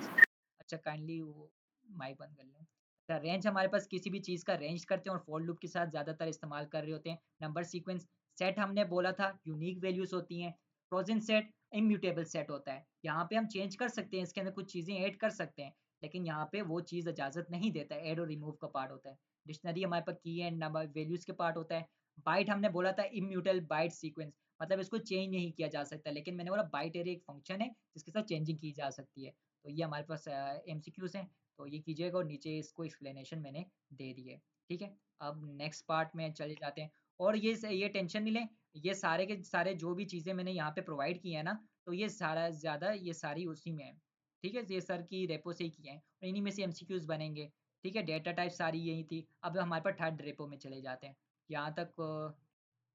अच्छा काइंडली वो माइक बंद कर लें रेंज हमारे पास किसी भी चीज़ का रेंज करते हैं और फॉर लूप के साथ ज़्यादातर इस्तेमाल कर रहे होते हैं नंबर सीक्वेंस सेट हमने बोला था यूनिक वैल्यूज होती हैं, फ्रोजन सेट इम्यूटेबल सेट होता है। यहाँ पे हम चेंज कर सकते हैं, इसके अंदर कुछ चीज़ें ऐड कर सकते हैं, लेकिन यहाँ पे वो चीज़ इजाज़त नहीं देता है, ऐड और रिमूव का पार्ट होता है। डिक्शनरी हमारे पास की एंड नंबर वैल्यूज़ के पार्ट होता है। बाइट हमने बोला था इम्यूटेबल बाइट सीक्वेंस, मतलब इसको चेंज नहीं किया जा सकता, लेकिन मैंने बोला बाइट एरे एक फंक्शन है जिसके साथ चेंजिंग की जा सकती है। तो ये हमारे पास एमसीक्यूज हैं, तो ये कीजिएगा और नीचे इसको एक्सप्लेनेशन मैंने दे दी है। ठीक है, अब नेक्स्ट पार्ट में चले जाते हैं। और ये टेंशन नहीं लें, ये सारे के सारे जो भी चीज़ें मैंने यहाँ पे प्रोवाइड की है ना, तो ये सारा ज़्यादा ये सारी उसी में है। ठीक है, ये सर की रेपो से ही किए हैं और इन्हीं में से एमसीक्यूज बनेंगे। ठीक है, डेटा टाइप सारी यही थी। अब हमारे पास थर्ड रेपो में चले जाते हैं। यहाँ तक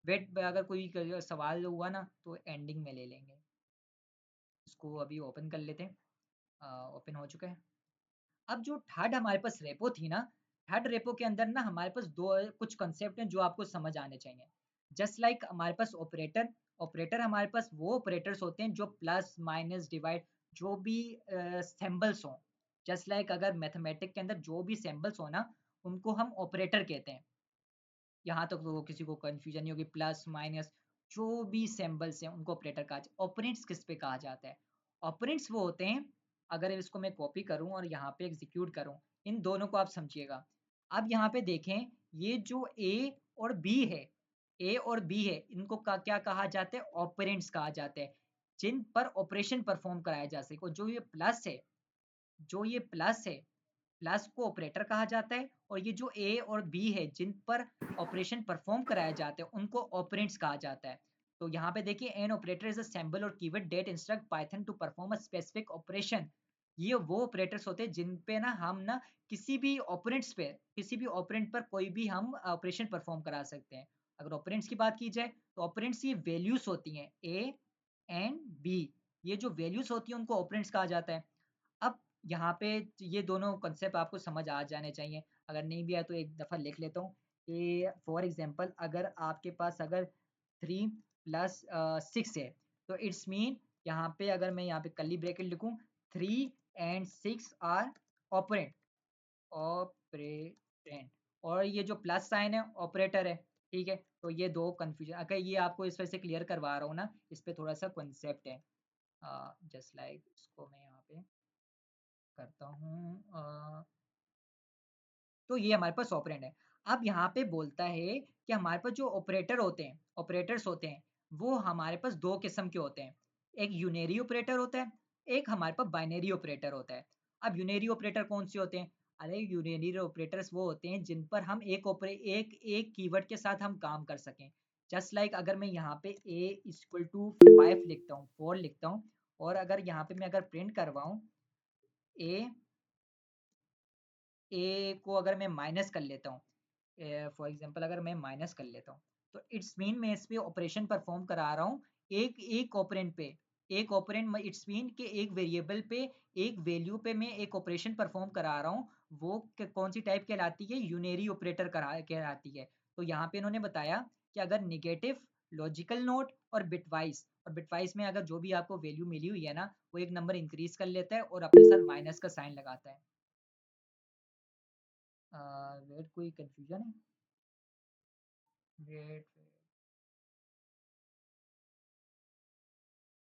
वेट, अगर कोई सवाल हुआ ना तो एंडिंग में ले लेंगे। इसको अभी ओपन कर लेते हैं। ओपन हो चुका है। अब जो थर्ड हमारे पास रेपो थी ना, थर्ड रेपो के अंदर ना हमारे पास दो कुछ कंसेप्ट हैं जो आपको समझ आने चाहिए। जस्ट लाइक हमारे पास ऑपरेटर, ऑपरेटर हमारे पास वो ऑपरेटर्स होते हैं जो प्लस माइनस डिवाइड जो भी सिंबल्स हों। जस्ट लाइक अगर मैथमेटिक के अंदर जो भी सिंबल्स हो ना, उनको हम ऑपरेटर कहते हैं। यहाँ तक तो किसी को कंफ्यूजन नहीं होगी, प्लस माइनस जो भी सिंबल्स हैं उनको ऑपरेटर कहा जाता है। ऑपरेंड्स किस पे कहा जाता है? ऑपरेंड्स वो होते हैं, अगर इसको मैं कॉपी करूं और यहाँ पे एग्जीक्यूट करूं, इन दोनों को आप समझिएगा। अब यहाँ पे देखें, ये जो ए और बी है, ए और बी है, इनको क्या कहा जाता है? ऑपरेंड्स कहा जाता है, जिन पर ऑपरेशन परफॉर्म कराया जा सके। और जो ये प्लस है, जो ये प्लस है, प्लस को ऑपरेटर कहा जाता है, और ये जो ए और बी है जिन पर ऑपरेशन परफॉर्म कराए जाते हैं उनको ऑपरेंड्स कहा जाता है। तो यहाँ पे देखिए, an operator is a symbol और keyword that instruct Python to perform a specific operation. ये वो ऑपरेटर्स होते हैं जिन पे ना हम ना किसी भी ऑपरेंड्स पे, किसी भी ऑपरेंड पर कोई भी हम ऑपरेशन परफॉर्म करा सकते हैं। अगर ऑपरेंड्स की बात की जाए तो ऑपरेंड्स ये वैल्यूज होती हैं ए एंड बी, ये जो वैल्यूज होती हैं उनको ऑपरेंड्स कहा जाता है। अब यहाँ पे ये दोनों कॉन्सेप्ट आपको समझ आ जाने चाहिए। अगर नहीं भी आया तो एक दफ़ा लिख लेता हूँ कि फॉर एग्जांपल अगर आपके पास अगर 3 प्लस 6 है, तो इट्स मीन यहाँ पे अगर मैं यहाँ पे कर्ली ब्रैकेट लिखूँ, 3 एंड 6 आर ऑपरेंड, ऑपरेटेंड, और ये जो प्लस साइन है ऑपरेटर है। ठीक है, तो ये दो कन्फ्यूजन, अगर ये आपको इस वजह से क्लियर करवा रहा हूँ ना, इस पे थोड़ा सा कॉन्सेप्ट है। जस्ट लाइक इसको मैं यहाँ पे करता हूँ। तो ये हमारे पास ऑपरेंड है। अब यहाँ पे बोलता है कि हमारे पास जो ऑपरेटर होते हैं, ऑपरेटर्स होते हैं, वो हमारे पास दो किस्म के होते हैं। एक यूनेरी ऑपरेटर होता है, एक हमारे पास बाइनरी ऑपरेटर होता है। अब यूनेरी ऑपरेटर कौन से होते हैं? अरे यूनेरी ऑपरेटर्स वो होते हैं जिन पर हम एक एक कीवर्ड के साथ हम काम कर सकें। जस्ट लाइक अगर मैं यहाँ पे a इक्वल टू 5 लिखता हूँ, 4 लिखता हूँ, और अगर यहाँ पे मैं अगर प्रिंट करवाऊँ a, ए को अगर मैं माइनस कर लेता हूँ, फॉर एग्जांपल अगर मैं माइनस कर लेता हूँ, तो इट्स मीन मैं इस पे ऑपरेशन परफॉर्म करा रहा हूँ एक एक ऑपरेंड पे। एक ऑपरेंड इट्स मीन कि एक वेरिएबल पे, एक वैल्यू पे मैं एक ऑपरेशन परफॉर्म करा रहा हूँ। वो कौन सी टाइप कहलाती है? यूनेरी ऑपरेटर कहलाती है। तो यहाँ पे इन्होंने बताया कि अगर निगेटिव, लॉजिकल नोट और बिटवाइज, और बिटवाइज में अगर जो भी आपको वैल्यू मिली हुई है ना, वो एक नंबर इंक्रीज कर लेता है और अपने साथ माइनस का साइन लगाता है। वेट, कोई कंफ्यूजन है? वेट,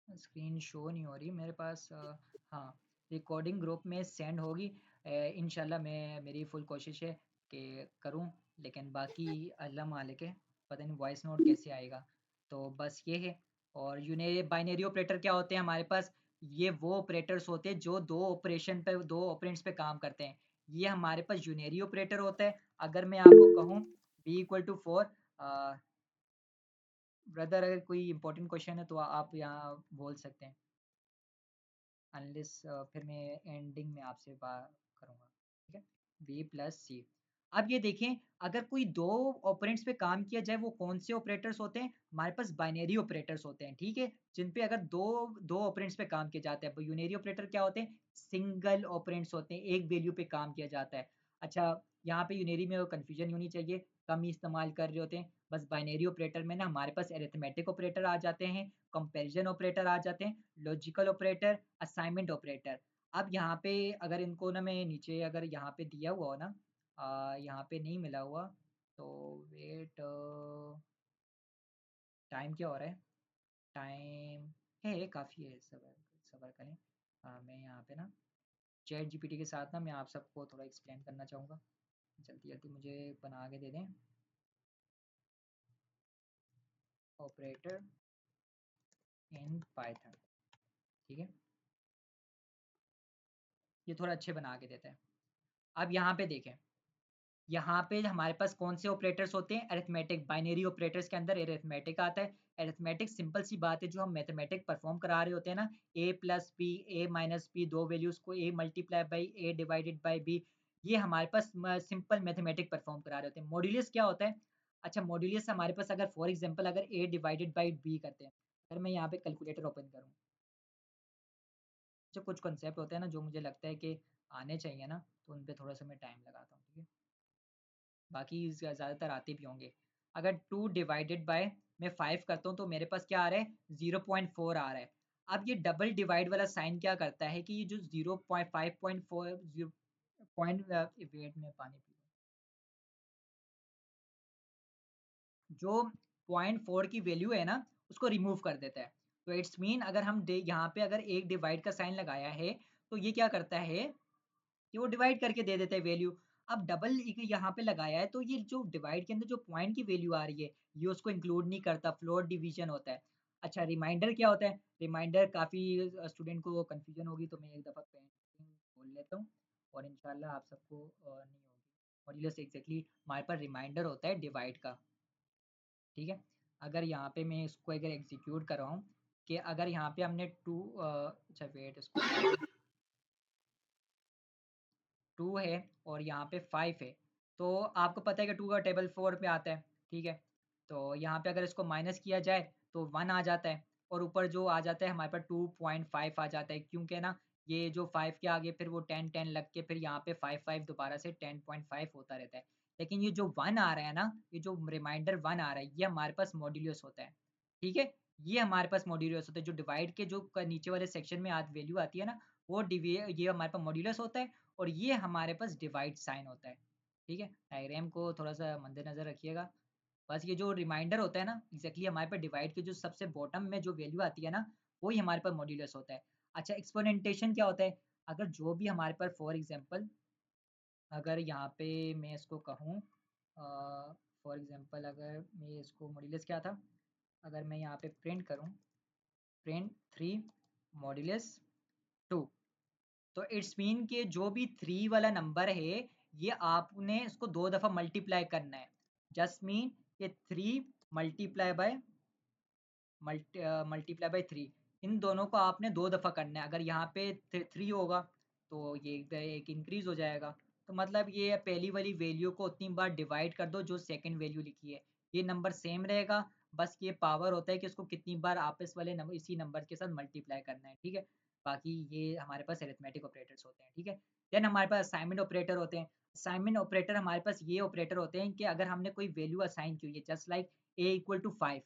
स्क्रीन शो नहीं हो रही मेरे पास। हाँ, रिकॉर्डिंग ग्रुप में सेंड होगी। इंशाल्लाह मैं, मेरी फुल कोशिश है कि करूँ, लेकिन बाकी अल्लाह मालिक है, पता नहीं वॉइस नोट कैसे आएगा। तो बस ये है। और यूने बाइनरी ऑपरेटर क्या होते हैं हमारे पास? ये वो ऑपरेटर्स होते हैं जो दो ऑपरेशन पे, दो ऑपरेंड्स पे काम करते हैं। ये हमारे पास यूनेरी ऑपरेटर होता है। अगर मैं आपको कहूँ बी इक्वल टू 4, ब्रदर अगर कोई इंपॉर्टेंट क्वेश्चन है तो आप यहाँ बोल सकते हैं, अनलेस फिर मैं एंडिंग में आपसे बात करूँगा। ठीक है, बी प्लस सी। अब ये देखें, अगर कोई दो ऑपरेंड्स पे काम किया जाए, वो कौन से ऑपरेटर्स होते हैं? हमारे पास बाइनरी ऑपरेटर्स होते हैं। ठीक है, जिन पे अगर दो दो ऑपरेंड्स पे काम किया जाता है। यूनरी ऑपरेटर क्या होते हैं? सिंगल ऑपरेंड्स होते हैं, एक वैल्यू पे काम किया जाता है। अच्छा, यहाँ पे यूनरी में कंफ्यूजन नहीं होनी चाहिए, कम ही इस्तेमाल कर रहे होते हैं। बस बाइनरी ऑपरेटर में ना हमारे पास अरिथमेटिक ऑपरेटर आ जाते हैं, कंपैरिजन ऑपरेटर आ जाते हैं, लॉजिकल ऑपरेटर, असाइनमेंट ऑपरेटर। अब यहाँ पे अगर इनको ना मैं नीचे अगर यहाँ पे दिया हुआ हो ना, यहाँ पे नहीं मिला हुआ, तो वेट, टाइम क्या हो रहा है? टाइम है काफ़ी है, सबर सबर करें। मैं यहाँ पे ना चैट जीपीटी के साथ ना मैं आप सबको थोड़ा एक्सप्लेन करना चाहूँगा। जल्दी जल्दी मुझे बना के दे दें। ऑपरेटर इन पाइथन, ठीक है। ये थोड़ा अच्छे बना के देता है। अब यहाँ पे देखें, यहाँ पे हमारे पास कौन से ऑपरेटर्स होते हैं? अरिथमेटिक, बाइनरी ऑपरेटर्स के अंदर अरिथमेटिक आता है। अरिथमेटिक सिंपल सी बात है, जो हम मैथमेटिक परफॉर्म करा रहे होते हैं ना, A plus B, A minus B, दो वैल्यूज को A multiply by A divided by B, ये हमारे पास सिंपल मैथमेटिक परफॉर्म करा रहे होते हैं। मॉड्यूलस क्या होता है? अच्छा, मॉड्यूलस हमारे पास अगर फॉर एग्जाम्पल अगर ए डिवाइडेड बाई बी करते हैं, अगर मैं यहाँ पे कैलकुलेटर ओपन करूँ, जो कुछ कॉन्सेप्ट होते हैं ना जो मुझे लगता है कि आने चाहिए ना, तो उन पे थोड़ा सा मैं टाइम लगाता हूँ, ठीक है। बाकी ज़्यादातर आते भी होंगे। अगर 2 डिवाइडेड बाय मैं 5 करता हूँ तो मेरे पास क्या आ रहा है? 0.4 आ रहा है। अब ये डबल डिवाइड वाला साइन क्या करता है कि ये जो 0.5.4 0 पॉइंट वेट में पानी पी लूँ। जो 0.4 की वैल्यू है ना, उसको रिमूव कर देता है। तो इट्स मीन अगर हम यहाँ पे अगर एक डिवाइड का साइन लगाया है, तो ये क्या करता है कि वो डिवाइड करके दे देता है वैल्यू। अब डबल यहाँ पे लगाया है तो ये जो डिवाइड के अंदर जो पॉइंट की वैल्यू आ रही है, ये उसको इंक्लूड नहीं करता, फ्लोट डिवीजन होता है। अच्छा, रिमाइंडर क्या होता है? रिमाइंडर काफ़ी स्टूडेंट को कंफ्यूजन होगी, तो मैं एक दफ़ा पेन बोल लेता हूँ और इंशाल्लाह आप सबको नहीं होगी। और ये एग्जैक्टली हमारे पास रिमाइंडर होता है डिवाइड का, ठीक है। अगर यहाँ पे मैं इसको अगर एग्जीक्यूट कर रहा हूँ कि अगर यहाँ पे हमने टू, अच्छा वेट, इसको 2 है और यहाँ पे 5 है, तो आपको पता है कि 2 का टेबल 4 पे आता है, ठीक है। तो यहाँ पे अगर इसको माइनस किया जाए तो 1 आ जाता है और ऊपर जो आ जाता है हमारे पास 2.5 आ जाता है, क्योंकि ना ये जो 5 के आगे फिर वो 10 लग के फिर यहाँ पे 5 दोबारा से 10.5 होता रहता है। लेकिन ये जो 1 आ रहा है ना, ये जो रिमाइंडर 1 आ रहा है, ये हमारे पास मॉड्यूलस होता है, ठीक है। ये हमारे पास मॉड्यूलस होता है, जो डिवाइड के जो नीचे वाले सेक्शन में आज वैल्यू आती है ना, वो ये हमारे पास मॉड्यूलस होता है और ये हमारे पास डिवाइड साइन होता है, ठीक है। डायग्राम को थोड़ा सा मद्देनजर रखिएगा। बस ये जो रिमाइंडर होता है ना, एग्जैक्टली हमारे पास डिवाइड के जो सबसे बॉटम में जो वैल्यू आती है ना, वही हमारे पास मॉड्यूलस होता है। अच्छा, एक्सपोनेंटेशन क्या होता है? अगर जो भी हमारे पास फॉर एग्जांपल अगर यहाँ पे मैं इसको कहूँ, फॉर एग्जांपल अगर मैं इसको मॉड्यूलस क्या था, अगर मैं यहाँ पे प्रिंट करूँ, प्रिंट 3 मॉड्यूलस 2, तो इट्स मीन कि जो भी 3 वाला नंबर है, ये आपने इसको 2 दफ़ा मल्टीप्लाई करना है। जस्ट मीन कि 3 मल्टीप्लाई बाय मल्टीप्लाई बाय 3, इन दोनों को आपने 2 दफ़ा करना है। अगर यहाँ पे 3 होगा तो ये एक इंक्रीज़ हो जाएगा। तो मतलब ये पहली वाली वैल्यू को उतनी बार डिवाइड कर दो जो सेकंड वैल्यू लिखी है। ये नंबर सेम रहेगा, बस ये पावर होता है कि इसको कितनी बार आपस वाले नंबर इसी नंबर के साथ मल्टीप्लाई करना है, ठीक है। बाकी ये हमारे पास अरिथमेटिक ऑपरेटर्स होते हैं, ठीक है। देन हमारे पास असाइनमेंट ऑपरेटर होते हैं। असाइनमेंट ऑपरेटर हमारे पास ये ऑपरेटर होते हैं कि अगर हमने कोई वैल्यू असाइन की हुई है, just like a equal to 5,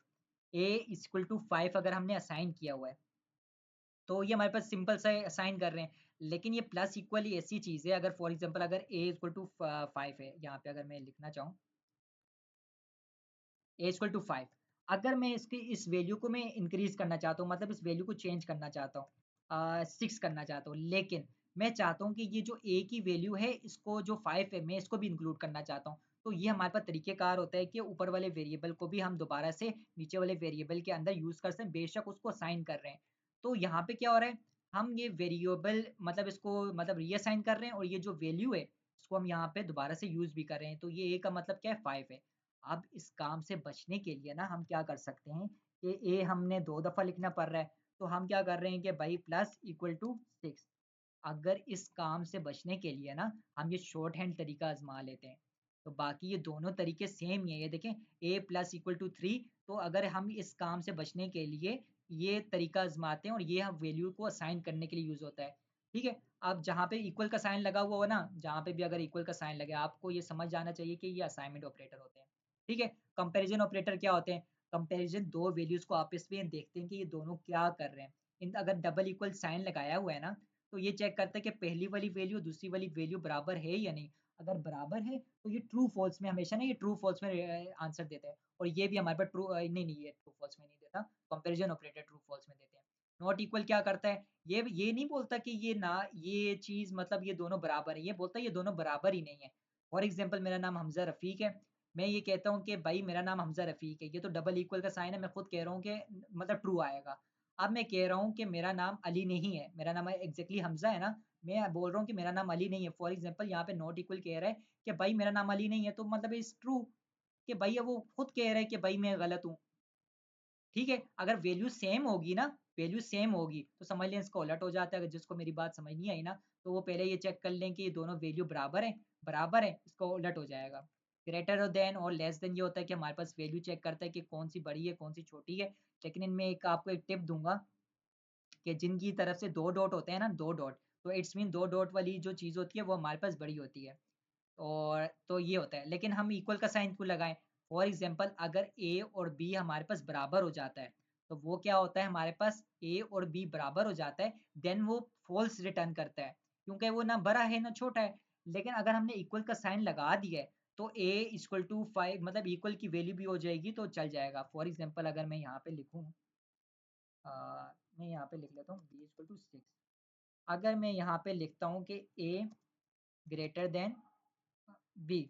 a equal to 5 अगर हमने असाइन किया हुआ है, तो ये हमारे पास सिंपल सा असाइन कर रहे हैं। लेकिन ये प्लस इक्वल ऐसी चीज़ है, अगर फॉर एग्जांपल अगर ए इक्वल टू 5 है, यहाँ पे अगर मैं लिखना चाहूँ ए इक्वल टू 5, अगर मैं इसकी इस वैल्यू को मैं इंक्रीज करना चाहता हूँ, मतलब इस वैल्यू को चेंज करना चाहता हूँ, 6 करना चाहता हूँ, लेकिन मैं चाहता हूँ कि ये जो ए की वैल्यू है, इसको जो 5 है मैं इसको भी इंक्लूड करना चाहता हूँ। तो ये हमारे पास तरीकेकार होता है कि ऊपर वाले वेरिएबल को भी हम दोबारा से नीचे वाले वेरिएबल के अंदर यूज कर सकते हैं, बेशक उसको असाइन कर रहे हैं। तो यहाँ पे क्या हो रहा है, हम ये वेरिएबल मतलब इसको मतलब रीअसाइन कर रहे हैं और ये जो वैल्यू है इसको हम यहाँ पे दोबारा से यूज भी कर रहे हैं। तो ये ए का मतलब क्या है, 5 है। अब इस काम से बचने के लिए ना हम क्या कर सकते हैं कि ए हमने 2 दफ़ा लिखना पड़ रहा है, तो हम क्या कर रहे हैं कि भाई प्लस इक्वल टू 6। अगर इस काम से बचने के लिए ना हम ये शॉर्ट हैंड तरीका आजमा लेते हैं, तो बाकी ये दोनों तरीके सेम ही है। ये देखें, ए प्लस इक्वल टू 3, तो अगर हम इस काम से बचने के लिए ये तरीका आजमाते हैं और ये हम वैल्यू को असाइन करने के लिए यूज होता है, ठीक है। अब जहाँ पे इक्वल का साइन लगा हुआ हो ना, जहाँ पे भी अगर इक्वल का साइन लगे, आपको ये समझ जाना चाहिए कि ये असाइनमेंट ऑपरेटर होते हैं, ठीक है। कंपैरिजन ऑपरेटर क्या होते हैं? कंपैरिजन दो वैल्यूज को आपस में देखते हैं कि ये दोनों क्या कर रहे हैं। इन अगर डबल इक्वल साइन लगाया हुआ है ना, तो ये चेक करता है कि पहली वाली वैल्यू दूसरी वाली वैल्यू बराबर है या नहीं। अगर बराबर है तो ये ट्रू फॉल्स में हमेशा ना ये ट्रू फॉल्स में आंसर देता है। और ये भी हमारे पास ट्रू नहीं नहीं ये ट्रू फॉल्स में नहीं देता, कंपैरिजन ऑपरेटर ट्रू फॉल्स में देते हैं। नॉट इक्वल क्या करता है, ये नहीं बोलता कि ये ना ये चीज मतलब ये दोनों बराबर है, ये बोलता है ये दोनों बराबर ही नहीं है। फॉर एग्जाम्पल मेरा नाम हमजा रफीक है, मैं ये कहता हूँ कि भाई मेरा नाम हमजा रफीक है, ये तो डबल इक्वल का साइन है, मैं खुद कह रहा हूँ कि मतलब ट्रू आएगा। अब मैं कह रहा हूँ कि मेरा नाम अली नहीं है, मेरा नाम एग्जैक्टली हमजा है ना, मैं बोल रहा हूँ कि मेरा नाम अली नहीं है। फॉर एग्जाम्पल यहाँ पे नॉट इक्वल कह रहा है कि भाई मेरा नाम अली नहीं है, तो मतलब इज ट्रू कि भाई वो खुद कह रहा है कि भाई मैं गलत हूँ। ठीक है, अगर वैल्यू सेम होगी ना, वैल्यू सेम होगी तो समझ लें इसका उलट हो जाता है। अगर जिसको मेरी बात समझ नहीं आई ना तो वो पहले ये चेक कर लें कि ये दोनों वैल्यू बराबर है, इसका उलट हो जाएगा। ग्रेटर देन और लेस देन ये होता है कि हमारे पास वैल्यू चेक करता है कि कौन सी बड़ी है कौन सी छोटी है। लेकिन इनमें एक आपको एक टिप दूंगा कि जिनकी तरफ से दो डॉट होते हैं ना, दो डॉट, तो इट्स मीन दो डॉट वाली जो चीज़ होती है वो हमारे पास बड़ी होती है। और तो ये होता है, लेकिन हम इक्वल का साइन क्यों लगाएं। फॉर एग्जाम्पल अगर ए और बी हमारे पास बराबर हो जाता है तो वो क्या होता है, हमारे पास ए और बी बराबर हो जाता है, देन वो फॉल्स रिटर्न करता है, क्योंकि वो ना बड़ा है ना छोटा है। लेकिन अगर हमने इक्वल का साइन लगा दिया है तो ए इक्वल टू 5 मतलब इक्वल की वैल्यू भी हो जाएगी तो चल जाएगा। फॉर एग्जाम्पल अगर मैं यहाँ पे लिखूँ, मैं यहाँ पे लिख लेता हूँ बी इक्वल टू 6। अगर मैं यहाँ पे लिखता हूँ कि ए ग्रेटर देन बी,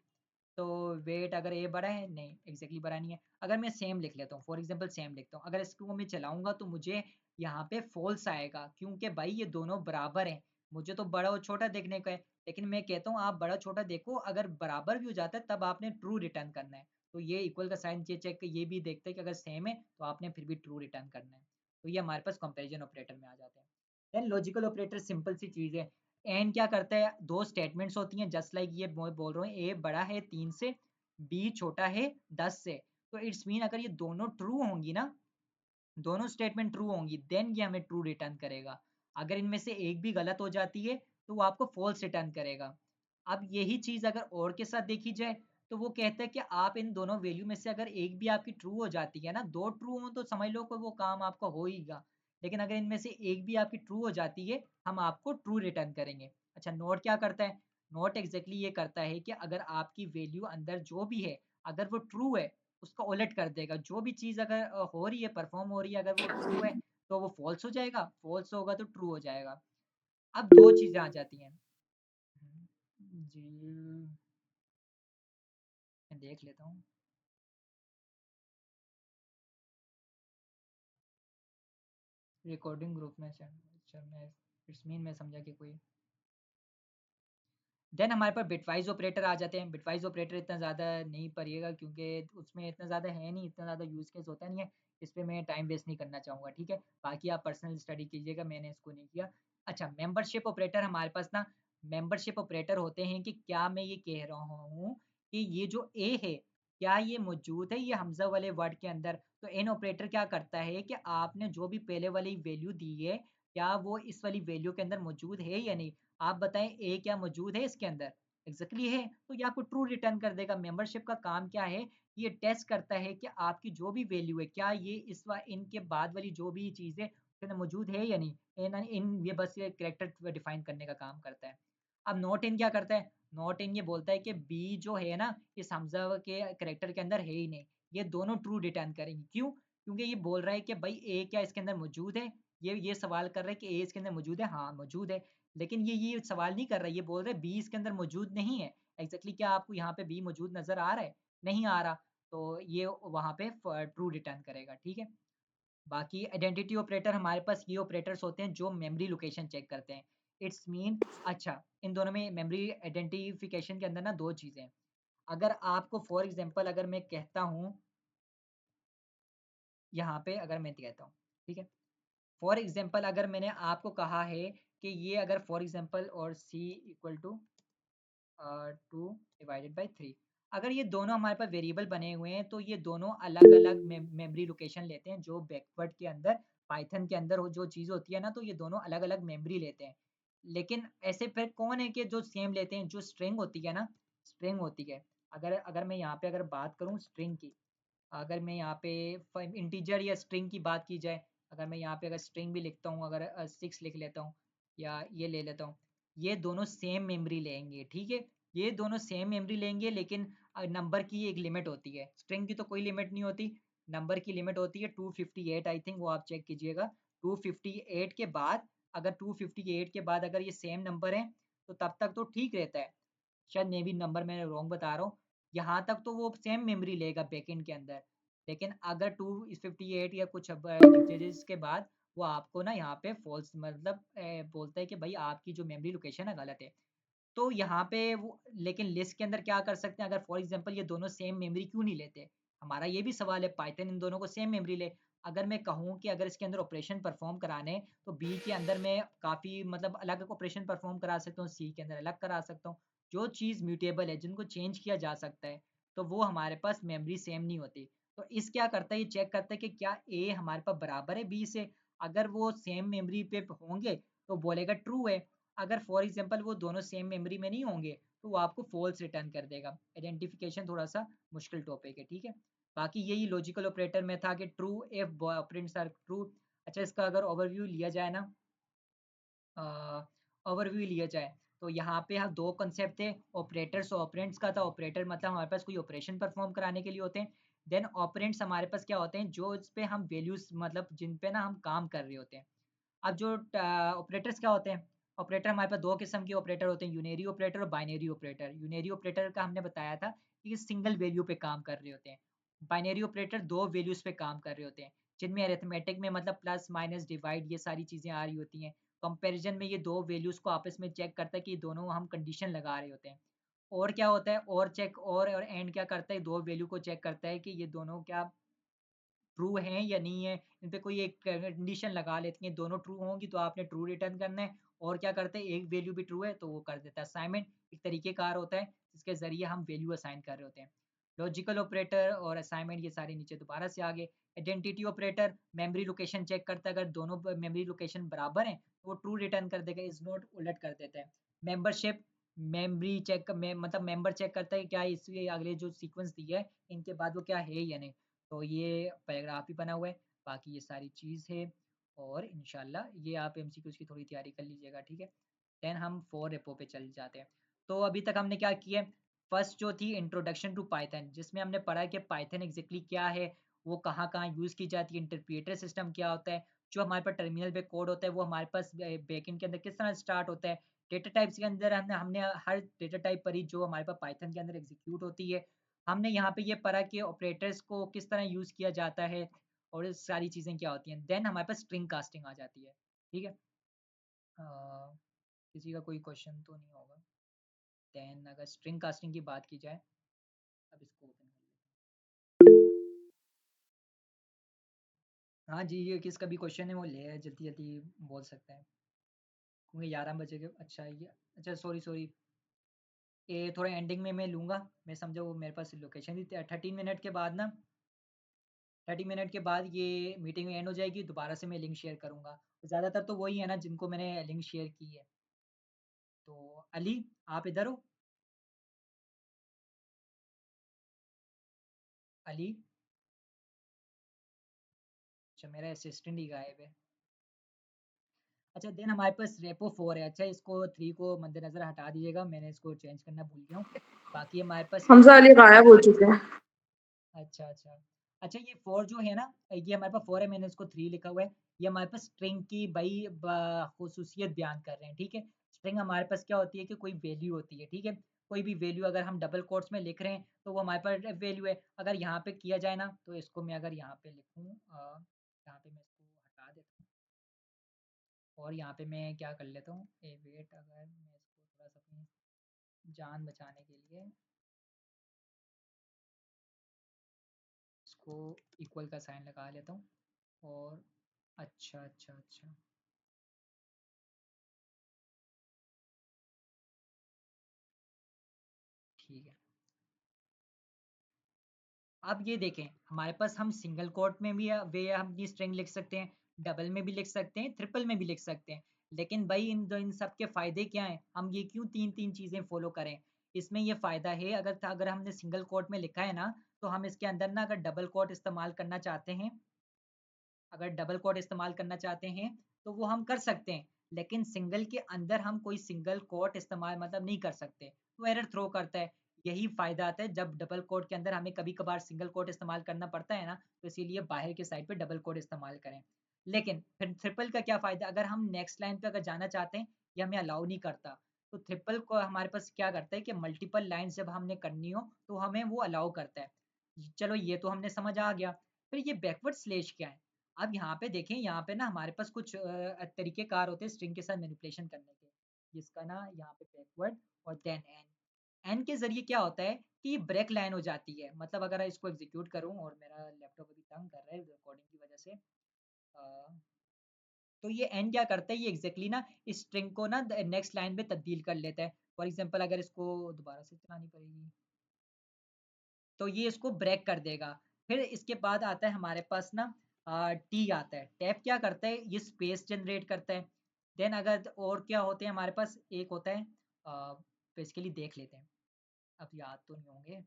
तो वेट अगर ए बड़ा है, नहीं एग्जैक्टली बड़ा नहीं है। अगर मैं सेम लिख लेता हूँ, फॉर एग्जांपल सेम लिखता हूँ, अगर इसको मैं चलाऊंगा तो मुझे यहाँ पे फॉल्स आएगा, क्योंकि भाई ये दोनों बराबर हैं। मुझे तो बड़ा और छोटा देखने का है, लेकिन मैं कहता हूँ आप बड़ा छोटा देखो, अगर बराबर भी हो जाता है तब आपने ट्रू रिटर्न करना है। तो ये इक्वल का साइन ये चेक ये भी देखते हैं कि अगर सेम है तो आपने फिर भी ट्रू रिटर्न करना है। तो ये हमारे पास कंपेरिजन ऑपरेटर में आ जाते हैं। देन लॉजिकल ऑपरेटर सिंपल सी चीज़ है। एंड क्या करता है, दो स्टेटमेंट्स होती हैं जस्ट लाइक ये बोल रहे हैं ए बड़ा है 3 से, बी छोटा है 10 से। तो इट्स मीन अगर ये दोनों ट्रू होंगी ना, दोनों स्टेटमेंट ट्रू होंगी, देन ये हमें ट्रू रिटर्न करेगा। अगर इनमें से एक भी गलत हो जाती है तो वो आपको फॉल्स रिटर्न करेगा। अब यही चीज अगर और के साथ देखी जाए तो वो कहता है कि आप इन दोनों वैल्यू में से अगर एक भी आपकी ट्रू हो जाती है ना, दो ट्रू हो तो समझ लो कि वो काम आपका हो हीगा। लेकिन अगर इनमें से एक भी आपकी ट्रू हो जाती है हम आपको ट्रू रिटर्न करेंगे। अच्छा, नोट क्या करता है, नोट एग्जैक्टली ये करता है कि अगर आपकी वैल्यू अंदर जो भी है अगर वो ट्रू है उसका उलट कर देगा। जो भी चीज़ अगर हो रही है परफॉर्म हो रही है, अगर वो ट्रू है तो वो फॉल्स हो जाएगा, फॉल्स होगा तो ट्रू हो जाएगा। अब दो चीज़ें आ जाती हैं। जी, मैं देख लेता हूँ। रिकॉर्डिंग ग्रुप में अच्छा मैं इट्स मीन मैं समझा कि कोई। देन हमारे पास बिटवाइज ऑपरेटर आ जाते हैं। बिटवाइज ऑपरेटर इतना ज़्यादा नहीं पढ़िएगा क्योंकि उसमें इतना ज़्यादा है नहीं, इतना ज़्यादा यूज़ केस होता नहीं है। इस पे मैं टाइम वेस्ट नहीं करना चाहूँगा, ठीक है। बाकी आप पर्सनल स्टडी कीजिएगा, मैंने इसको नहीं किया। अच्छा, मेंबरशिप ऑपरेटर हमारे पास ना, मेंबरशिप ऑपरेटर होते हैं कि क्या मैं ये कह रहा हूँ कि ये जो ए है क्या ये मौजूद है ये हमजा वाले वर्ड के अंदर। तो एन ऑपरेटर क्या करता है कि आपने जो भी पहले वाली वैल्यू दी है क्या वो इस वाली वैल्यू के अंदर मौजूद है या नहीं। आप बताएं ए क्या मौजूद है इसके अंदर, एग्जैक्टली है तो ये आपको ट्रू रिटर्न कर देगा। मेंबरशिप का काम क्या है, ये टेस्ट करता है कि आपकी जो भी वैल्यू है क्या ये इनके बाद वाली जो भी चीज़ है उसके अंदर मौजूद है या नहीं। इन ये बस ये करेक्टर डिफाइन करने का काम करता है। अब नॉट इन क्या करता है, नॉट इन ये बोलता है कि बी जो है ना इस हमजा के करेक्टर के अंदर है ही नहीं। ये दोनों ट्रू रिटर्न करेंगे, क्यों, क्योंकि ये बोल रहा है कि भाई ए क्या इसके अंदर मौजूद है। ये सवाल कर रहा है कि ए इसके अंदर मौजूद है, हाँ मौजूद है। लेकिन ये सवाल नहीं कर रहा है, ये बोल रहा है बी इसके अंदर मौजूद नहीं है। एग्जैक्टली क्या आपको यहाँ पे बी मौजूद नजर आ रहा है, नहीं आ रहा, तो ये वहाँ पे ट्रू रिटर्न करेगा, ठीक है। बाकी आइडेंटिटी ऑपरेटर हमारे पास ये ऑपरेटर्स होते हैं जो मेमोरी लोकेशन चेक करते हैं। इट्स मीन अच्छा, इन दोनों में मेमोरी आइडेंटिफिकेशन के अंदर ना दो चीज़ें हैं। अगर आपको फॉर एग्जांपल अगर मैं कहता हूँ यहाँ पे अगर मैं कहता हूँ, ठीक है, फॉर एग्जांपल अगर मैंने आपको कहा है कि ये अगर फॉर एग्जांपल और सी इक्वल टू 2/3, अगर ये दोनों हमारे पास वेरिएबल बने हुए हैं तो ये दोनों अलग अलग मेमोरी लोकेशन लेते हैं। जो बैकवर्ड के अंदर पाइथन के अंदर जो चीज़ होती है ना, तो ये दोनों अलग अलग मेमोरी लेते हैं। लेकिन ऐसे फिर कौन है कि जो सेम लेते हैं, जो स्ट्रिंग होती है ना, स्ट्रिंग होती है। अगर अगर मैं यहाँ पे अगर बात करूँ स्ट्रिंग की, अगर मैं यहाँ पे इंटीजर या स्ट्रिंग की बात की जाए, अगर मैं यहाँ पे अगर स्ट्रिंग भी लिखता हूँ, अगर 6 लिख लेता हूँ या ये ले लेता हूँ, ये दोनों सेम मेमोरी लेंगे, ठीक है। ये दोनों सेम मेमोरी लेंगे, लेकिन नंबर की एक लिमिट होती है, स्ट्रिंग की तो कोई लिमिट नहीं होती, नंबर की लिमिट होती है 258 आई थिंक, वो आप चेक कीजिएगा। 258 के बाद, अगर 258 के बाद अगर ये सेम नंबर है तो तब तक तो ठीक रहता है, शायद मे बी नंबर मैं रॉन्ग बता रहा हूँ, यहाँ तक तो वो सेम मेमोरी लेगा बैकएंड के अंदर। लेकिन अगर 258 या कुछ डिजिट्स के बाद वो आपको ना यहाँ पे फॉल्स मतलब बोलता है कि भाई आपकी जो मेमोरी लोकेशन है गलत है। तो यहाँ पे वो, लेकिन लिस्ट के अंदर क्या कर सकते हैं, अगर फॉर एग्जांपल ये दोनों सेम मेमोरी क्यों नहीं लेते, हमारा ये भी सवाल है, पाइथन इन दोनों को सेम मेमोरी ले। अगर मैं कहूँ कि अगर इसके अंदर ऑपरेशन परफॉर्म कराने, तो बी के अंदर मैं काफ़ी मतलब अलग ऑपरेशन परफॉर्म करा सकता हूँ, सी के अंदर अलग करा सकता हूँ। जो चीज़ म्यूटेबल है, जिनको चेंज किया जा सकता है, तो वो हमारे पास मेमोरी सेम नहीं होती। तो इस क्या करता है, ये चेक करता है कि क्या ए हमारे पास बराबर है बी से, अगर वो सेम मेमोरी पे होंगे तो बोलेगा ट्रू है, अगर फॉर एग्जांपल वो दोनों सेम मेमोरी में नहीं होंगे तो वो आपको फॉल्स रिटर्न कर देगा। आइडेंटिफिकेशन थोड़ा सा मुश्किल टॉपिक है, ठीक है। बाकी यही लॉजिकल ऑपरेटर में था कि true if operands are true. अच्छा, इसका अगर ओवरव्यू लिया जाए ना, ओवरव्यू लिया जाए, तो यहाँ पे हम दो कंसेप्ट थे, ऑपरेटर्स और ऑपरेंड्स का था। ऑपरेटर मतलब हमारे पास कोई ऑपरेशन परफॉर्म कराने के लिए होते हैं। देन ऑपरेंड्स हमारे पास क्या होते हैं, जो इस पे हम वैल्यूज मतलब जिन पे ना हम काम कर रहे होते हैं। अब जो ऑपरेटर्स क्या होते हैं, ऑपरेटर हमारे पास दो किस्म के ऑपरेटर होते हैं, यूनेरी ऑपरेटर और बाइनरी ऑपरेटर। यूनेरी ऑपरेटर का हमने बताया था कि ये सिंगल वैल्यू पे काम कर रहे होते हैं। बाइनरी ऑपरेटर दो वैल्यूज पे काम कर रहे होते हैं, जिनमें अरिथमेटिक में मतलब प्लस माइनस डिवाइड ये सारी चीज़ें आ रही होती हैं। कंपैरिजन में ये दो वैल्यूज को आपस में चेक करता है कि दोनों हम कंडीशन लगा रहे होते हैं। और क्या होता है, और चेक और एंड क्या करता है, दो वैल्यू को चेक करता है कि ये दोनों क्या ट्रू हैं या नहीं है, इन पे कोई एक कंडीशन लगा लेती हैं, दोनों ट्रू होंगी तो आपने ट्रू रिटर्न करना है, और क्या करते हैं, एक वैल्यू भी ट्रू है तो वो कर देता है असाइनमेंट। एक तरीकेकार होता है जिसके जरिए हम वैल्यू असाइन कर रहे होते हैं। लॉजिकल ऑपरेटर और असाइनमेंट ये सारे नीचे दोबारा से आगे। Identity operator memory location check करता है, अगर दोनों मेमोरी लोकेशन बराबर हैं तो वो ट्रू रिटर्न कर देगा, इज नॉट उलट कर देता है। मेंबरशिप मेमोरी चेक में मतलब मेंबर चेक करता है कि क्या इसके अगले जो सीक्वेंस दिया है इनके बाद वो क्या है या नहीं। तो ये पैराग्राफ ही बना हुआ है, बाकी ये सारी चीज़ है। और इंशाल्लाह ये आप एमसीक्यूज़ की थोड़ी तैयारी कर लीजिएगा, ठीक है। देन हम फोर रेपो पे चल जाते हैं। तो अभी तक हमने क्या किया है, फर्स्ट जो थी इंट्रोडक्शन टू पाइथन, जिसमें हमने पढ़ा कि पाइथन एग्जैक्टली क्या है, वो कहाँ कहाँ यूज़ की जाती है, इंटरप्रिटर सिस्टम क्या होता है, जो हमारे पास टर्मिनल पे कोड होता है वो हमारे पास बैकएंड के अंदर किस तरह स्टार्ट होता है। डेटा टाइप्स के अंदर हमने हमने हर डेटा टाइप पढ़ी जो हमारे पास पाइथन के अंदर एग्जीक्यूट होती है। हमने यहाँ पे ये पढ़ा कि ऑपरेटर्स को किस तरह यूज़ किया जाता है, और ये सारी चीज़ें क्या होती हैं। देन हमारे पास स्ट्रिंग कास्टिंग आ जाती है, ठीक है। अ, किसी का कोई क्वेश्चन तो नहीं होगा। देन अगर स्ट्रिंग कास्टिंग की बात की जाए, अब इसको ओपन कर लेते हैं। हाँ जी, ये किसका भी क्वेश्चन है वो ले जल्दी जल्दी बोल सकते हैं, क्योंकि 11 बजे के, अच्छा ये, अच्छा सॉरी सॉरी, ये थोड़ा एंडिंग में मैं लूँगा। मैं समझा वो मेरे पास लोकेशन थी 13 मिनट के बाद ना, 30 मिनट के बाद ये मीटिंग एंड हो जाएगी, दोबारा से मैं लिंक शेयर करूँगा। ज़्यादातर तो वही है ना जिनको मैंने लिंक शेयर की है। तो अली, आप इधर हो? अली, अच्छा मेरा असिस्टेंट ही गायब है। अच्छा, देन हमारे पास रेपो 4 है। अच्छा, इसको 3 को मद्देनज़र हटा दीजिएगा, मैंने इसको चेंज करना भूल गया हूँ। बाकी हमारे पास ये हमजा अली गायब हो चुके हैं। अच्छा, अच्छा। अच्छा, ये 4 जो है ना, ये हमारे पास 4 है, मैंने इसको 3 लिखा हुआ है। ये हमारे पास स्ट्रिंग की भई ख़ुसूसियत बयान कर रहे हैं, ठीक है? स्ट्रिंग हमारे पास क्या होती है कि कोई वैल्यू होती है, ठीक है? कोई भी वैल्यू अगर हम डबल कोट्स में लिख रहे हैं, तो वो हमारे पास वैल्यू है। अगर यहाँ पे किया जाए ना, तो इसको मैं अगर यहाँ पे लिखूँ यहाँ पे मैं इसको हटा देता हूँ, और यहाँ पे मैं क्या कर लेता हूँ, वेट, अगर मैं इसको थोड़ा-सा अपनी जान बचाने के लिए इसको इक्वल का साइन लगा लेता हूँ। और अच्छा, अच्छा, अच्छा, ठीक है। अब ये देखें, हमारे पास हम सिंगल कोट में भी वे हम ये स्ट्रिंग लिख सकते हैं, डबल में भी लिख सकते हैं, ट्रिपल में भी लिख सकते हैं। लेकिन भाई इन सब के फ़ायदे क्या हैं? हम ये क्यों 3-3 चीज़ें फ़ॉलो करें? इसमें ये फ़ायदा है, अगर हमने सिंगल कोट में लिखा है ना, तो हम इसके अंदर ना अगर डबल कोट इस्तेमाल करना चाहते हैं, अगर डबल कोट इस्तेमाल करना चाहते हैं, तो वो हम कर सकते हैं। लेकिन सिंगल के अंदर हम कोई सिंगल कोट इस्तेमाल मतलब नहीं कर सकते, वो एरर थ्रो करता है। यही फ़ायदा आता है जब डबल कोट के अंदर हमें कभी-कभार सिंगल कोट इस्तेमाल करना पड़ता है ना, तो इसीलिए बाहर के साइड पे डबल कोट इस्तेमाल करें। लेकिन फिर ट्रिपल का क्या फ़ायदा, अगर हम नेक्स्ट लाइन पे अगर जाना चाहते हैं, ये हमें अलाउ नहीं करता। तो ट्रिपल को हमारे पास क्या करता है कि मल्टीपल लाइन्स जब हमने करनी हो, तो हमें वो अलाउ करता है। चलो ये तो हमने समझ आ गया। फिर ये बैकवर्ड स्लैश क्या है? अब यहाँ पे देखें, यहाँ पे ना हमारे पास कुछ तरीकेकार होते हैं स्ट्रिंग के साथ मैनिपुलेशन करने के, जिसका ना यहाँ पे बैकवर्ड और देन एन। एन के ज़रिए क्या होता है कि ये ब्रेक लाइन हो जाती है, मतलब अगर इसको एग्ज़ीक्यूट करूँ और मेरा लैपटॉप अभी तंग कर रहा है रिकॉर्डिंग की वज़ह से, तो ये एन क्या करता है, ये एग्ज़ैक्टली ना इस स्ट्रिंग को ना नेक्स्ट लाइन पे तब्दील कर लेता है। फॉर एग्ज़ाम्पल अगर इसको दोबारा से चलानी पड़ेगी, तो ये इसको ब्रेक कर देगा। फिर इसके बाद आता है हमारे पास ना टी आता है। टैप क्या करता है, ये स्पेस जनरेट करता है। देन अगर और क्या होते हैं हमारे पास, एक होता है बेसिकली देख लेते हैं, अब याद तो नहीं होंगे।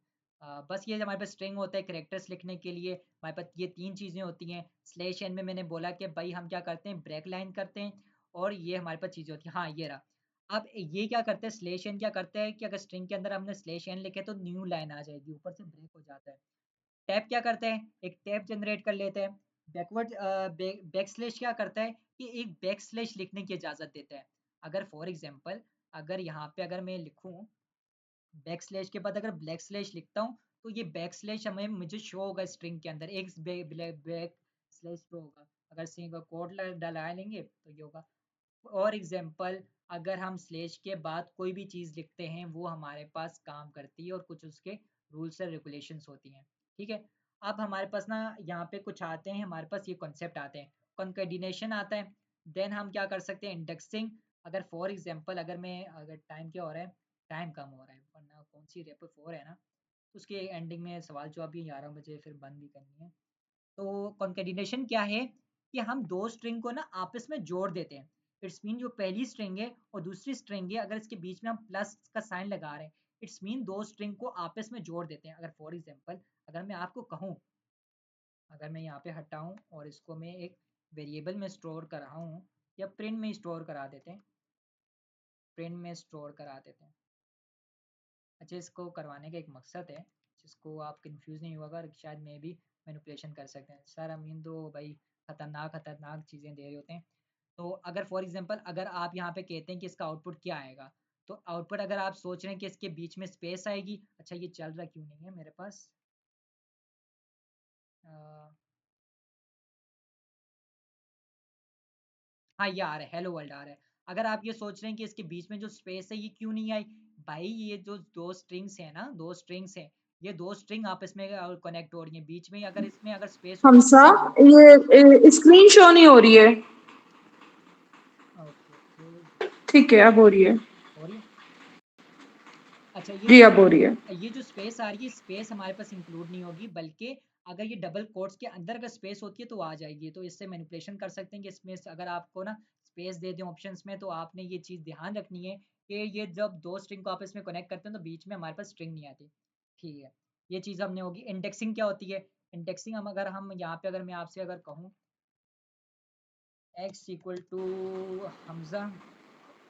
बस ये हमारे पास स्ट्रिंग होता है कैरेक्टर्स लिखने के लिए, हमारे पास ये 3 चीज़ें होती हैं। स्लैश एन में मैंने बोला कि भाई हम क्या करते हैं, ब्रेक लाइन करते हैं, और ये हमारे पास चीज़ें होती हैं। हाँ, ये रहा। अब ये क्या करते हैं, स्लैश एन क्या करता है कि अगर स्ट्रिंग के अंदर हमने स्लैश एन लिखे तो न्यू लाइन आ जाएगी, ऊपर से ब्रेक हो जाता है। टैब क्या करते हैं, एक टैब जनरेट कर लेते हैं। बैकवर्ड बैक स्लैश क्या करता है कि एक बैक स्लैश लिखने की इजाज़त देता है। अगर फॉर एग्ज़ाम्पल अगर यहाँ पे अगर मैं लिखूँ बैक स्लैश के बाद अगर ब्लैक स्लैश लिखता हूँ, तो ये बैक स्लैश हमें मुझे शो होगा स्ट्रिंग के अंदर, एक बैक स्लैश शो होगा। अगर सिंगल कोड डला लेंगे तो ये होगा। और एग्जाम्पल अगर हम स्लैश के बाद कोई भी चीज़ लिखते हैं, वो हमारे पास काम करती है और कुछ उसके रूल्स और रेगुलेशंस होती हैं। ठीक है, अब हमारे पास ना यहाँ पे कुछ आते हैं, हमारे पास ये कॉन्सेप्ट आते हैं, कॉन्केडिनेशन आता है। देन हम क्या कर सकते हैं, इंडेक्सिंग। अगर फॉर एग्जाम्पल अगर मैं अगर टाइम क्या हो रहा है, टाइम कम हो रहा है, वरना कौन सी रेपो 4 है ना, तो उसके एंडिंग में सवाल जवाब भी 11 बजे फिर बंद भी करनी है। तो कॉन्केडिनेशन क्या है कि हम दो स्ट्रिंग को ना आपस में जोड़ देते हैं। इट्स मीन जो पहली स्ट्रिंग है और दूसरी स्ट्रिंग है, अगर इसके बीच में हम प्लस का साइन लगा रहे हैं, इट्स मीन दो स्ट्रिंग को आपस में जोड़ देते हैं। अगर फॉर एग्जांपल अगर मैं आपको कहूँ, अगर मैं यहाँ पे हटाऊँ और इसको मैं एक वेरिएबल में स्टोर कराऊँ, या प्रिंट में स्टोर करा देते हैं, प्रिंट में स्टोर करा देते हैं। अच्छा, इसको करवाने का एक मकसद है जिसको आप कंफ्यूज नहीं होगा, शायद मैं भी मैनिपुलेशन कर सकते हैं। सर अमीन तो भाई खतरनाक खतरनाक चीज़ें दे रहे होते हैं। तो अगर फॉर एग्जांपल अगर आप यहाँ पे कहते हैं कि इसका आउटपुट क्या आएगा, तो आउटपुट अगर आप सोच रहे हैं कि इसके बीच में स्पेस आएगी, अच्छा ये चल रहा क्यों नहीं है मेरे पास, अ, हाँ ये आ रहा है, हेलो वर्ल्ड आ रहा है। अगर आप ये सोच रहे हैं कि इसके बीच में जो स्पेस है ये क्यों नहीं आई, भाई ये जो दो स्ट्रिंग्स है ना, दो स्ट्रिंग्स हैं, ये दो स्ट्रिंग आपस में कनेक्ट हो रही है, बीच में अगर इसमें अगर स्पेस होती तो हमसा, क्या होगा। ये स्क्रीन शो नहीं हो रही है। ओके होल्ड, ठीक है, अब हो रही है। हो रही है। अच्छा जी, अब हो रही है। ये जो स्पेस आ रही है, स्पेस हमारे पास इंक्लूड नहीं होगी, बल्कि अगर ये डबल कोट्स के अंदर अगर स्पेस होती है तो आ जाएगी। तो इससे मैनिपुलेशन कर सकते हैं कि इसमें अगर आपको ना स्पेस दे दें ऑप्शंस में, तो आपने ये चीज़ ध्यान रखनी है कि ये जब दो स्ट्रिंग को आपस में कनेक्ट करते हैं तो बीच में हमारे पास स्ट्रिंग नहीं आती। ठीक है, ये चीज़ हमने होगी। इंडेक्सिंग क्या होती है, इंडेक्सिंग हम अगर हम यहाँ पे अगर मैं आपसे अगर कहूँ x इक्वल टू हमजा,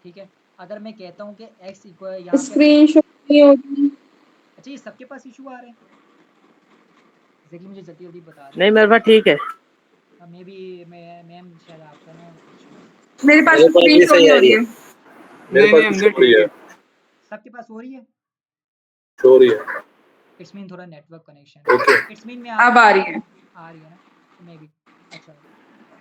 ठीक है, अगर मैं कहता हूँ कि x इक्वल यहाँ पे अगर, स्क्रीन शो नहीं हो रही। अच्छा ये सबके पास इशू आ रहे हैं, एग्जैक्टली मुझे जल्दी जल्दी बता दें। नहीं मेरे पास ठीक है। मे बी मैम शायद आपका ना इशू है। मेरे पास मेरे तो पास स्क्रीन भी शो सही नहीं आ हो रही रही है। है। मेरे नहीं पास नहीं, भी शो हमने हो रही ठीक है। है। सबके पास हो रही है। शो हो रही है। इट्स मीन थोड़ा network connection, okay. It's mean मैं अब आपको आ रही है। आ रही है ना, तो मे बी। अच्छा,